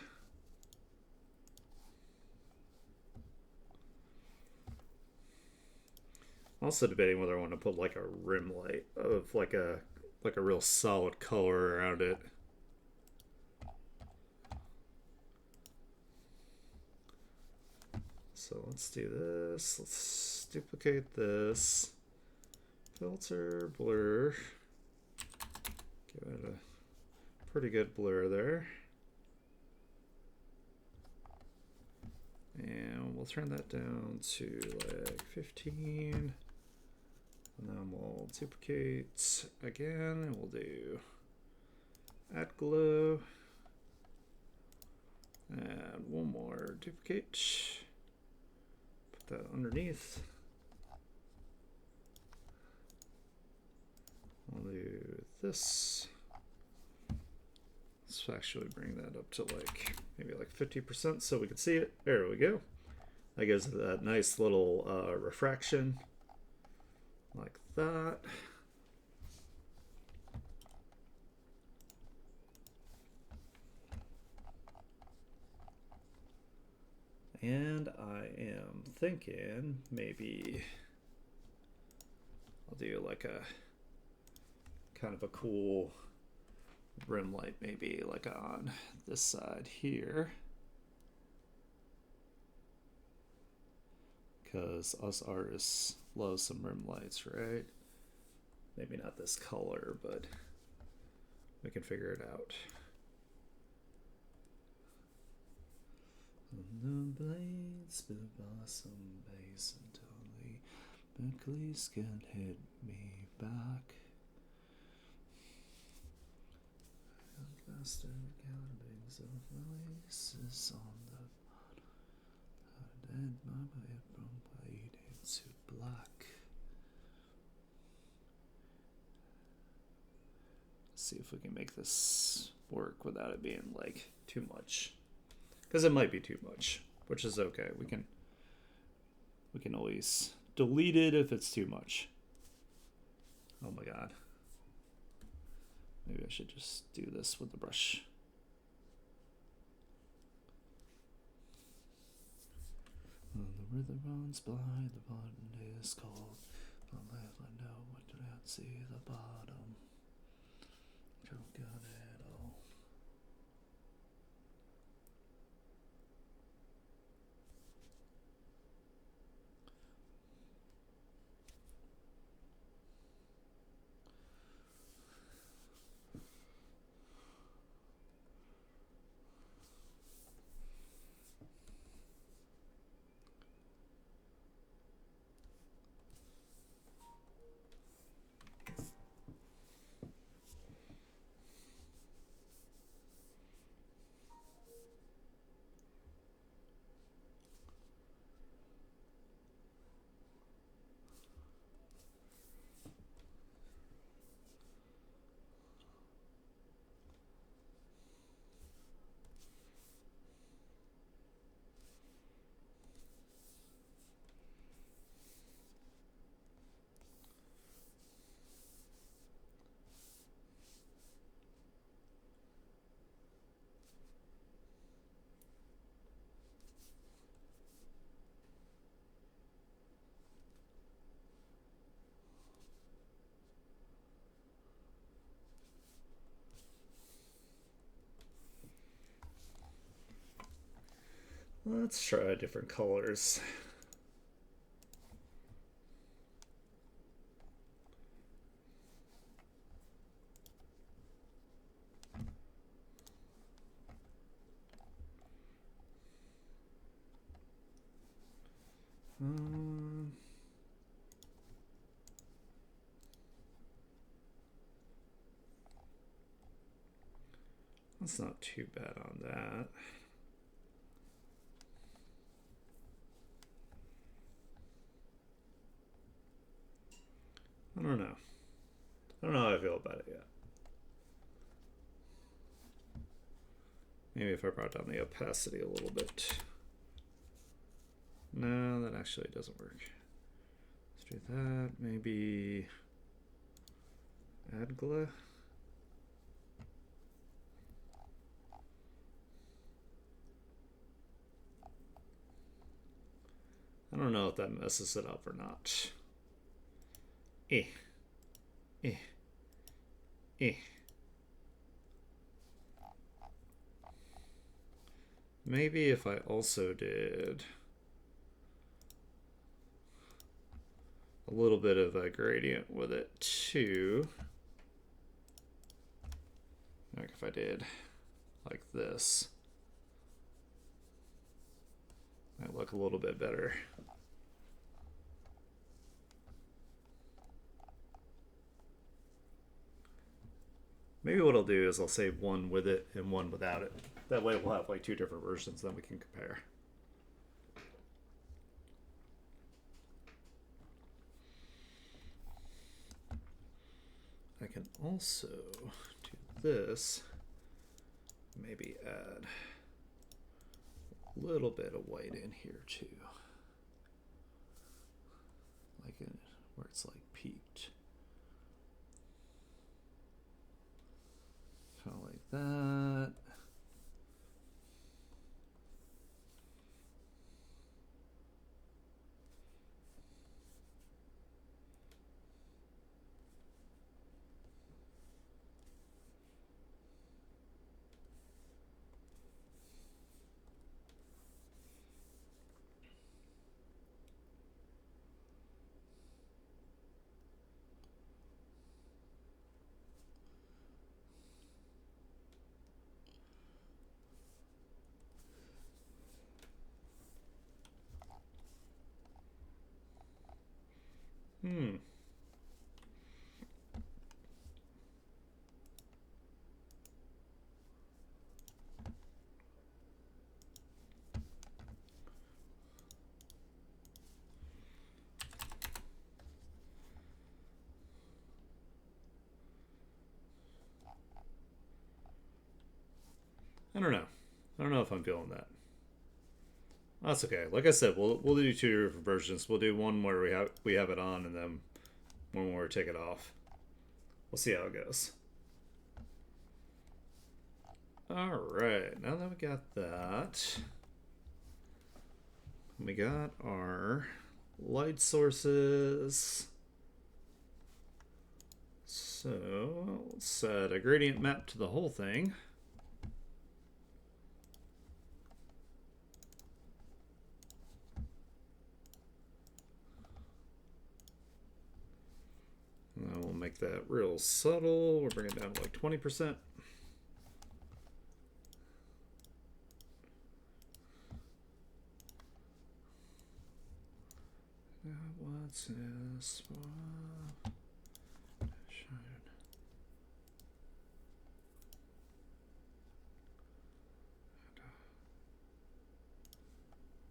I'm also debating whether I want to put like a rim light of like a real solid color around it. So let's do this. Let's duplicate this. Filter, blur. Give it a pretty good blur there. And we'll turn that down to like 15. And then we'll duplicate again, and we'll do add glow. And one more duplicate. Put that underneath. We'll do this. Let's actually bring that up to like maybe like 50% so we can see it. There we go. That gives it that nice little refraction like that. And I am thinking maybe I'll do like a kind of a cool rim light, maybe like on this side here, because us artists love some rim lights, right? Maybe not this color, but we can figure it out. The blades blossom base until the Berkeley's can hit me back. Faster gallopings of releases on the dead my way from white into black. Let's see if we can make this work without it being like too much. Because it might be too much, which is okay. We can always delete it if it's too much. Oh my god. Maybe I should just do this with the brush. When the river runs by, the bottom is cold. But I know what do I see the bottom. Choke on it all. Let's try different colors. That's not too bad on that. I don't know. I don't know how I feel about it yet. Maybe if I brought down the opacity a little bit. No, that actually doesn't work. Let's do that. Maybe add glare. I don't know if that messes it up or not. Maybe if I also did a little bit of a gradient with it too. Like if I did like this, might look a little bit better. Maybe what I'll do is I'll save one with it and one without it. That way we'll have like two different versions, then we can compare. I can also do this, maybe add a little bit of white in here too. Like in where it's like peaked. Kind of like that. I don't know. I don't know if I'm feeling that. That's okay. Like I said, we'll do two different versions. We'll do one where we have it on, and then one where we take it off. We'll see how it goes. All right. Now that we got that, we got our light sources. So let's set a gradient map to the whole thing. And we'll make that real subtle. We'll bring it down to like 20%. What's this?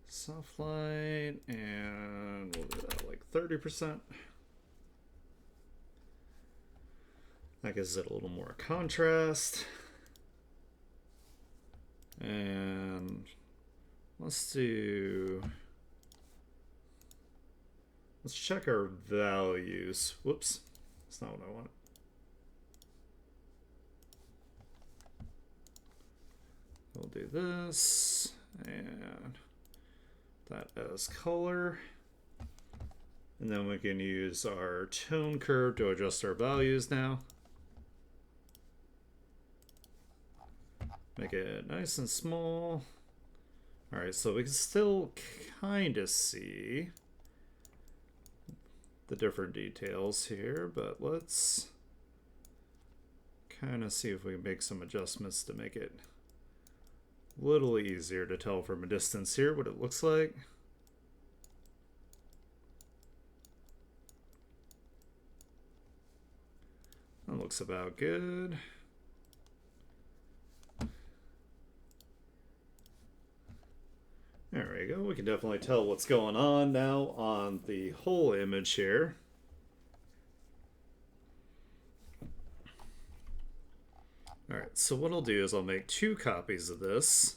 Soft light, and we'll do that like 30%. That gives it a little more contrast. And let's check our values. Whoops, that's not what I want. We'll do this and that as color. And then we can use our tone curve to adjust our values now. Make it nice and small. All right, so we can still kind of see the different details here, but let's kind of see if we can make some adjustments to make it a little easier to tell from a distance here what it looks like. That looks about good. There we go. We can definitely tell what's going on now on the whole image here. All right, so what I'll do is I'll make 2 copies of this.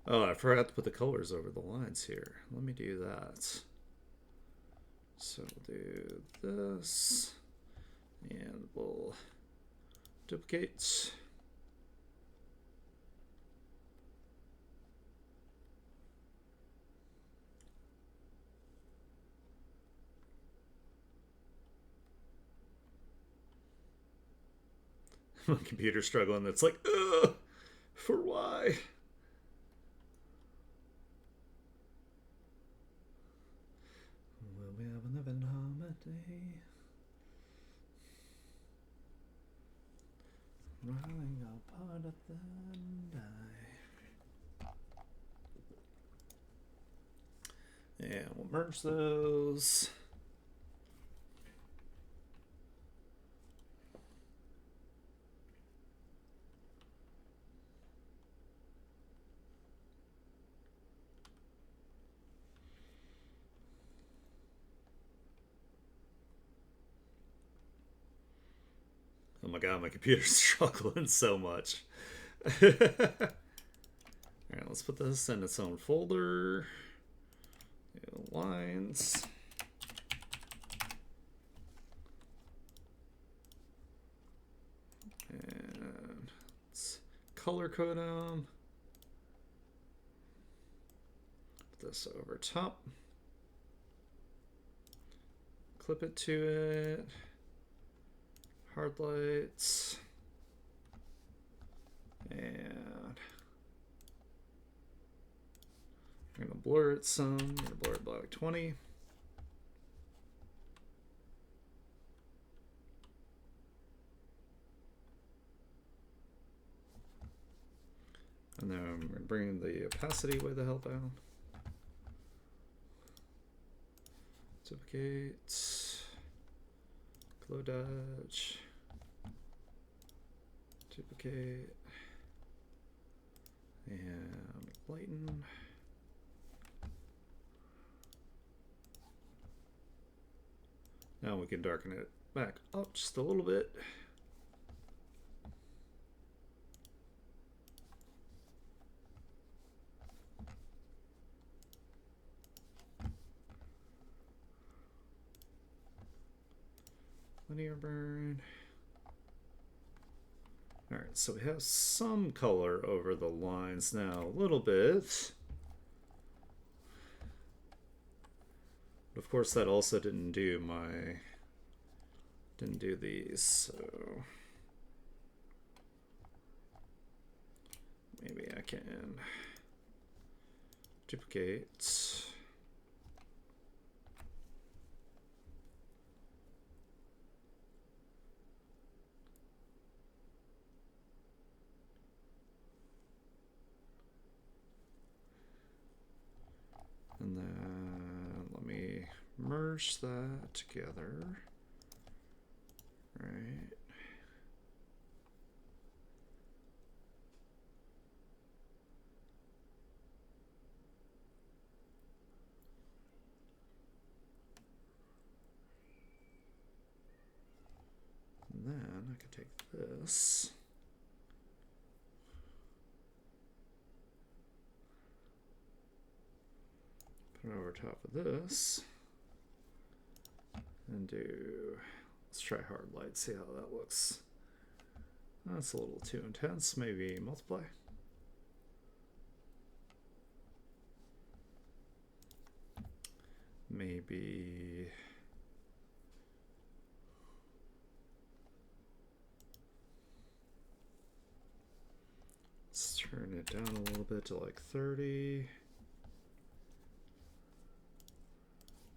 Oh, I forgot to put the colors over the lines here. Let me do that. So we'll do this, and we'll duplicate. My computer's struggling. It's like, ugh, for why? Running apart at the die. And we'll merge those. Oh my god, my computer's struggling so much. Alright, let's put this in its own folder. Lines. And let's color code them. Put this over top. Clip it to it. Hard lights. And I'm going to blur it some. I'm going to blur it by like 20. And then I'm going to bring the opacity way the hell down. Duplicate. Glow dodge. Duplicate. And lighten. Now we can darken it back up just a little bit. Linear burn. All right, so we have some color over the lines now, a little bit. But of course, that also didn't do these, so maybe I can duplicate. And then let me merge that together. Right. And then I can take this. Put it over top of this. And let's try hard light, see how that looks. That's a little too intense, maybe multiply. Maybe let's turn it down a little bit to like 30.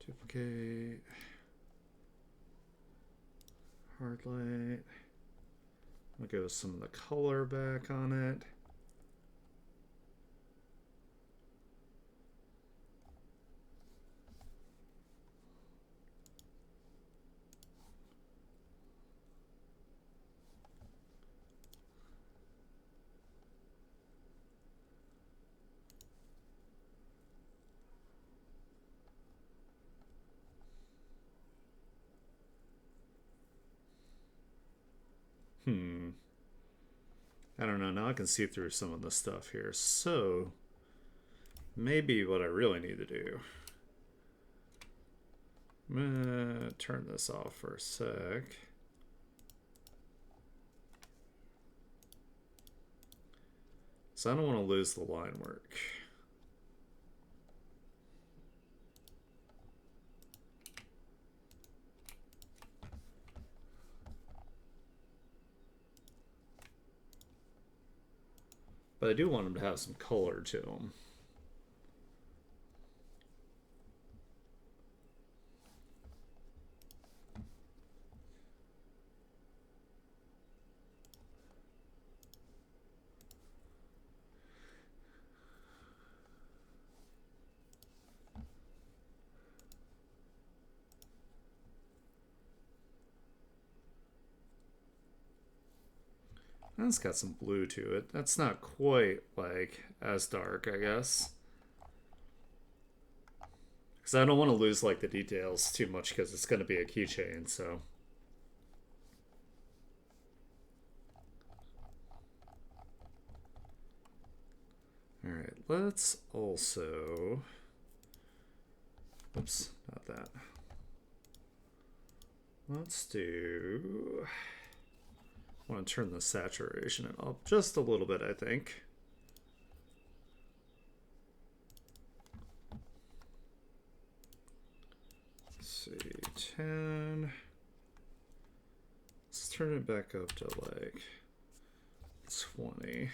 Duplicate. Hard light. I'll go with some of the color back on it. I don't know, now I can see through some of the stuff here. So maybe what I really need to do, I'm gonna turn this off for a sec. So I don't want to lose the line work. But I do want them to have some color to them. That's got some blue to it. That's not quite like as dark, I guess. Because I don't want to lose like the details too much because it's going to be a keychain, so. Alright, let's also... Oops, not that. Let's do... I want to turn the saturation up just a little bit, I think. Let's see, 10. Let's turn it back up to like 20.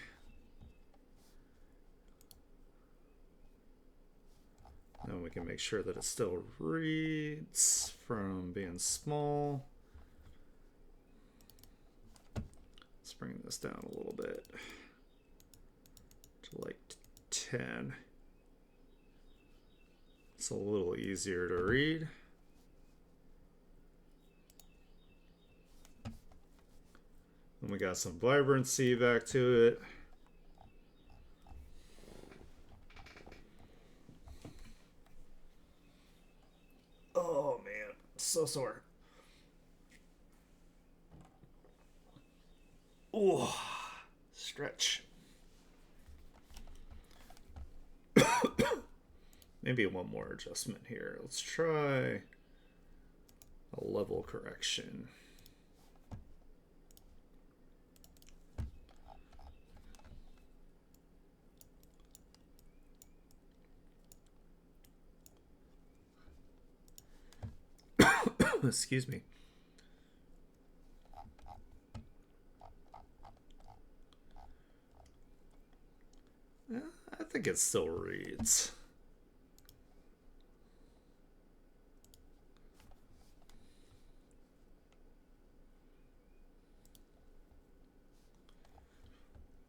Then we can make sure that it still reads from being small. Let's bring this down a little bit to like 10. It's a little easier to read. And we got some vibrancy back to it. Oh man, so sore. Oh, stretch. Maybe one more adjustment here. Let's try a level correction. Excuse me. Yeah, I think it still reads.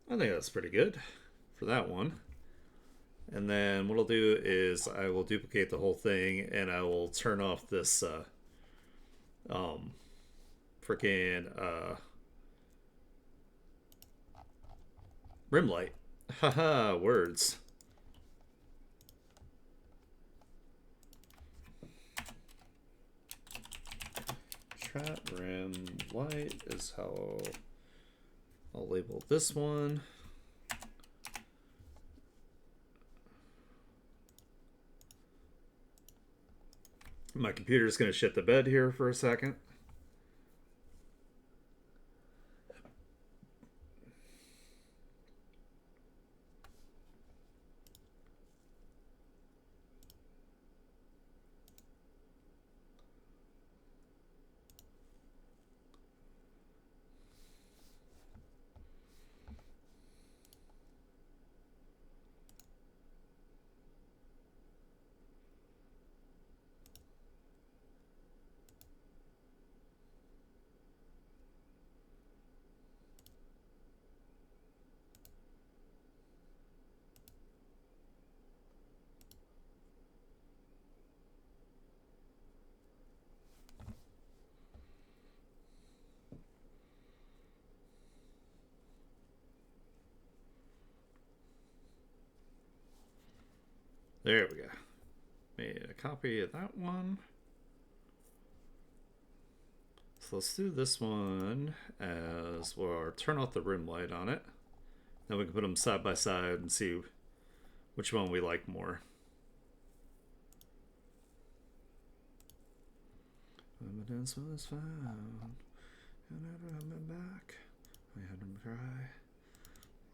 I think that's pretty good for that one. And then what I'll do is I will duplicate the whole thing and I will turn off this freaking rim light. Haha, words. Trap rim light is how I'll label this one. My computer's going to shit the bed here for a second. There we go. Made a copy of that one. So let's do this one as well. Turn off the rim light on it. Then we can put them side by side and see which one we like more. Evidence was found. And I never went back. I had him cry.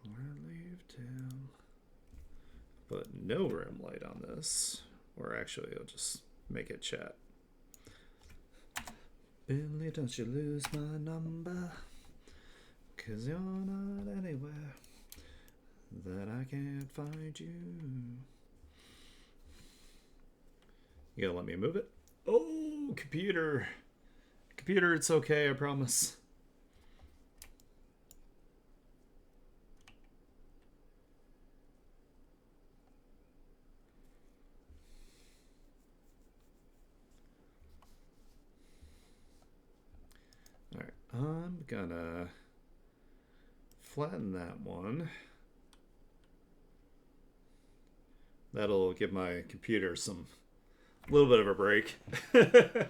I relieved him. But no rim light on this. Or actually, I'll just make it chat. Billy, don't you lose my number, 'cause you're not anywhere that I can't find you. You gonna let me move it? Oh, computer. Computer, it's okay, I promise. Alright, I'm gonna flatten that one. That'll give my computer some little bit of a break. The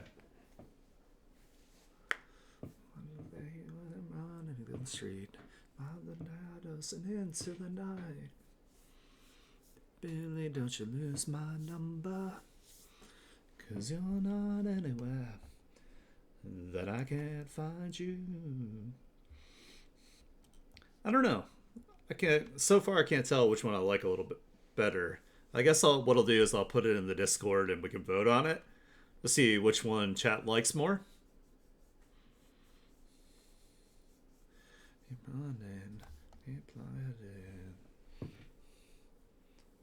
street by the shadows and into the night. Billy, don't you lose my number, 'cause you're not anywhere that I can't find you. I don't know. I can't. So far, I can't tell which one I like a little bit better. I guess what I'll do is I'll put it in the Discord and we can vote on it to see which one chat likes more.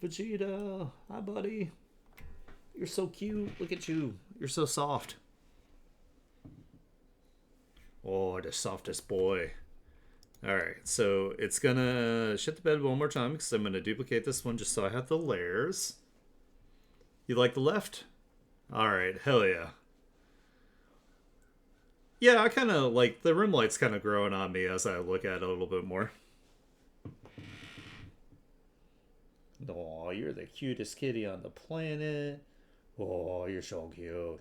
Vegeta, hi buddy. You're so cute. Look at you. You're so soft. Oh, the softest boy. Alright, so it's gonna shit the bed one more time because I'm gonna duplicate this one just so I have the layers. You like the left? Alright, hell yeah. Yeah, I kind of like the rim light's kind of growing on me as I look at it a little bit more. Oh, you're the cutest kitty on the planet. Oh, you're so cute.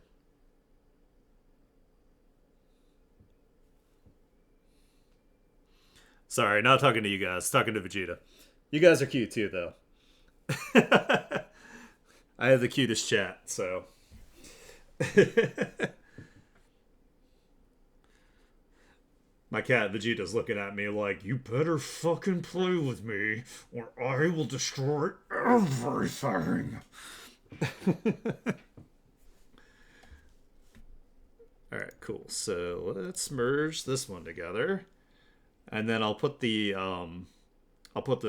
Sorry, not talking to you guys. Talking to Vegeta. You guys are cute too, though. I have the cutest chat, so. My cat Vegeta's looking at me like, you better fucking play with me, or I will destroy everything. Alright, cool. So let's merge this one together. And then I'll put the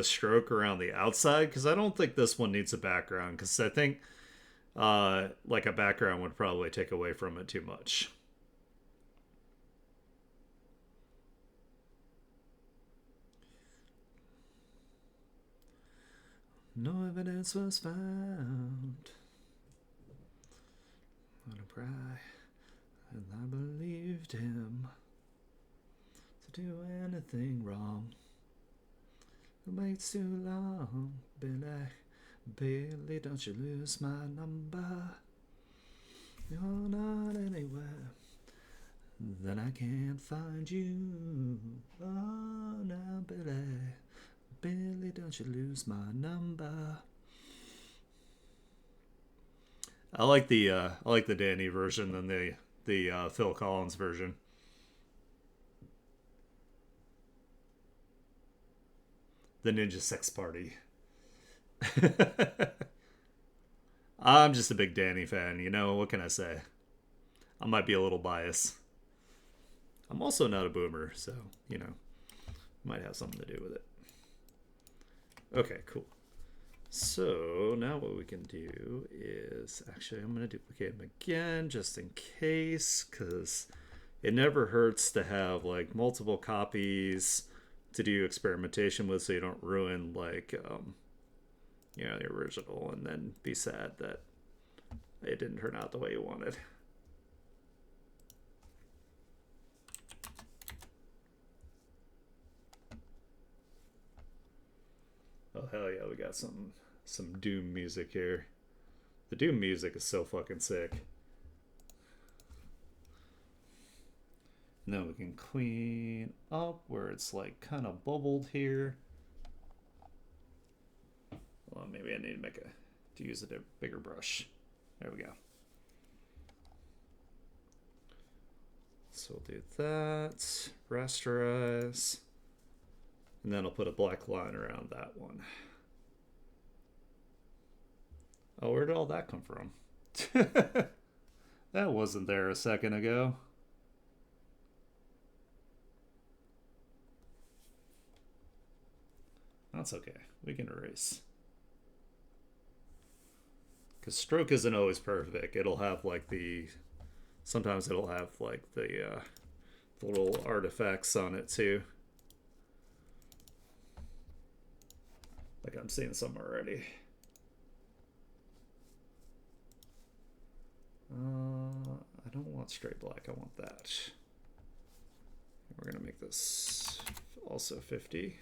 stroke around the outside because I don't think this one needs a background because I think like a background would probably take away from it too much. No evidence was found on a cry, and I believed him to do anything wrong. It waits too long, Billy. Billy, don't you lose my number. You're not anywhere that I can't find you. Oh, now, Billy. Billy, don't you lose my number. I like the Danny version than the Phil Collins version. The Ninja Sex Party. I'm just a big Danny fan, you know, what can I say? I might be a little biased. I'm also not a boomer, so, you know, might have something to do with it. Okay, cool. So now what we can do is, actually I'm going to duplicate them again just in case, because it never hurts to have like multiple copies to do experimentation with so you don't ruin like, you know, the original and then be sad that it didn't turn out the way you wanted. Oh hell yeah, we got some Doom music here. The Doom music is so fucking sick. And then we can clean up where it's like kind of bubbled here. Well, maybe I need to use a bigger brush. There we go. So we'll do that, rasterize, and then I'll put a black line around that one. Oh, where did all that come from? That wasn't there a second ago. That's okay. We can erase. Because stroke isn't always perfect. It'll have like sometimes it'll have like the little artifacts on it too. Like I'm seeing some already. I don't want straight black. I want that. we're gonna make this also 50.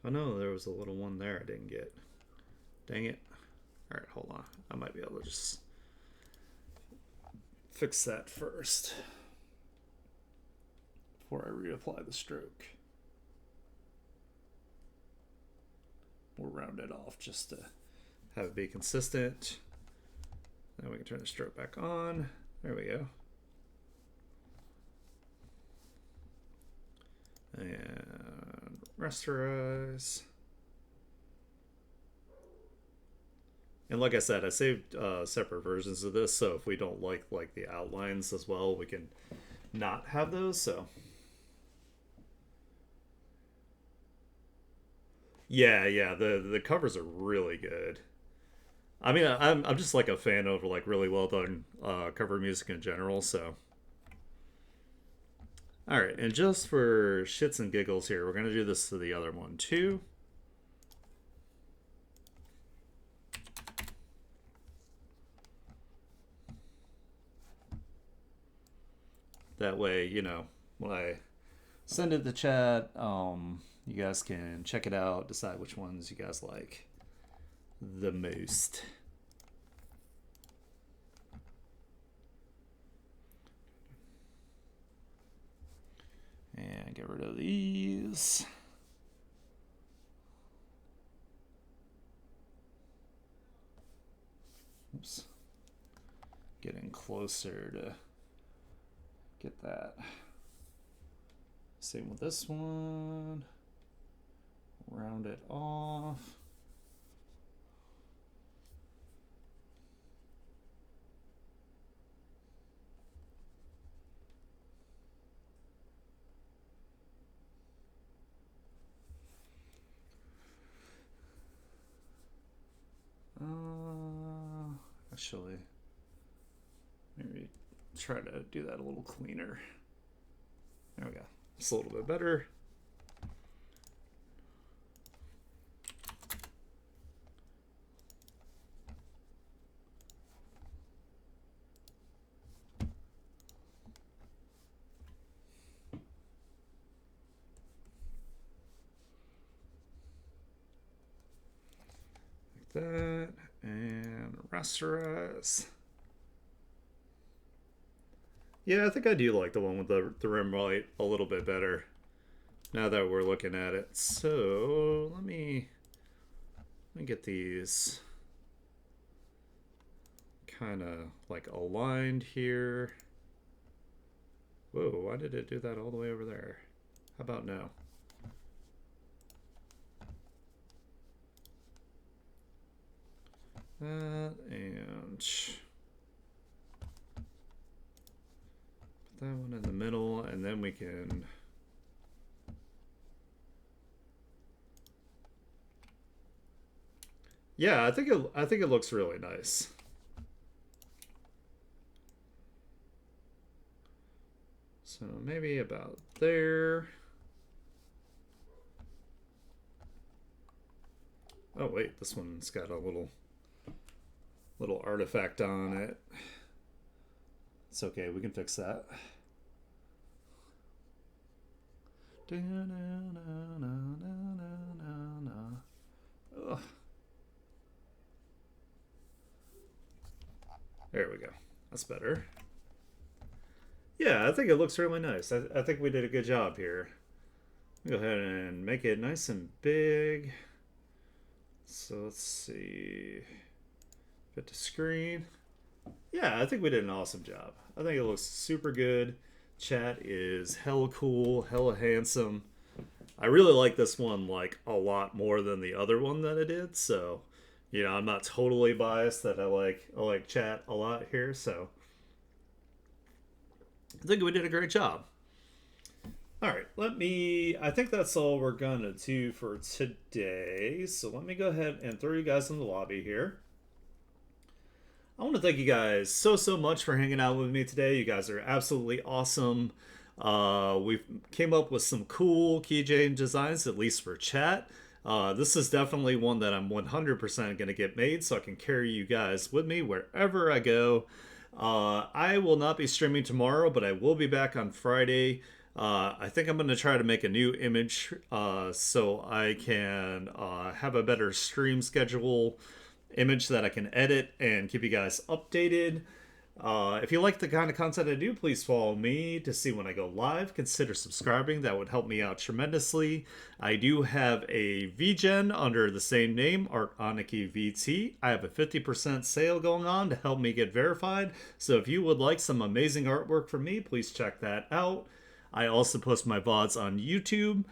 Oh no, there was a little one there I didn't get. Dang it. All right, hold on. I might be able to just fix that first before I reapply the stroke. We'll round it off just to have it be consistent. Then we can turn the stroke back on. There we go. And rasterize. And like I said, I saved separate versions of this, so if we don't like the outlines as well, we can not have those. So yeah, the covers are really good. I mean, I'm just like a fan of like really well done cover music in general. So all right, and just for shits and giggles here, we're gonna do this to the other one too. That way, you know, when I send it to chat, you guys can check it out, decide which ones you guys like the most. And get rid of these. Oops. Getting closer to get that. Same with this one. Round it off. Actually, maybe try to do that a little cleaner. There we go. It's a little bit better. Like that. And rasterize. Yeah, I think I do like the one with the rim light a little bit better now that we're looking at it. So let me get these kind of like aligned here. Whoa, why did it do that all the way over there? How about now? That and put that one in the middle, and then we can yeah, I think it looks really nice. So maybe about there. Oh wait, this one's got a little artifact on it. It's okay, we can fix that. Ugh. There we go. That's better. Yeah, I think it looks really nice. I think we did a good job here. Go ahead and make it nice and big. So let's see. Fit to screen. Yeah, I think we did an awesome job. I think it looks super good. Chat is hella cool, hella handsome. I really like this one like a lot more than the other one that I did. So, you know, I'm not totally biased that I like chat a lot here. So I think we did a great job. All right, I think that's all we're gonna do for today. So let me go ahead and throw you guys in the lobby here. I want to thank you guys so much for hanging out with me today. You guys are absolutely awesome. We came up with some cool keychain designs, at least for chat. This is definitely one that I'm 100% going to get made so I can carry you guys with me wherever I go. I will not be streaming tomorrow, but I will be back on Friday. I think I'm going to try to make a new image so I can have a better stream schedule image that I can edit and keep you guys updated. If you like the kind of content I do, please follow me to see when I go live. Consider subscribing, that would help me out tremendously. I do have a VGen under the same name, Art Aniki VT. I have a 50% sale going on to help me get verified. So if you would like some amazing artwork from me, please check that out. I also post my VODs on YouTube.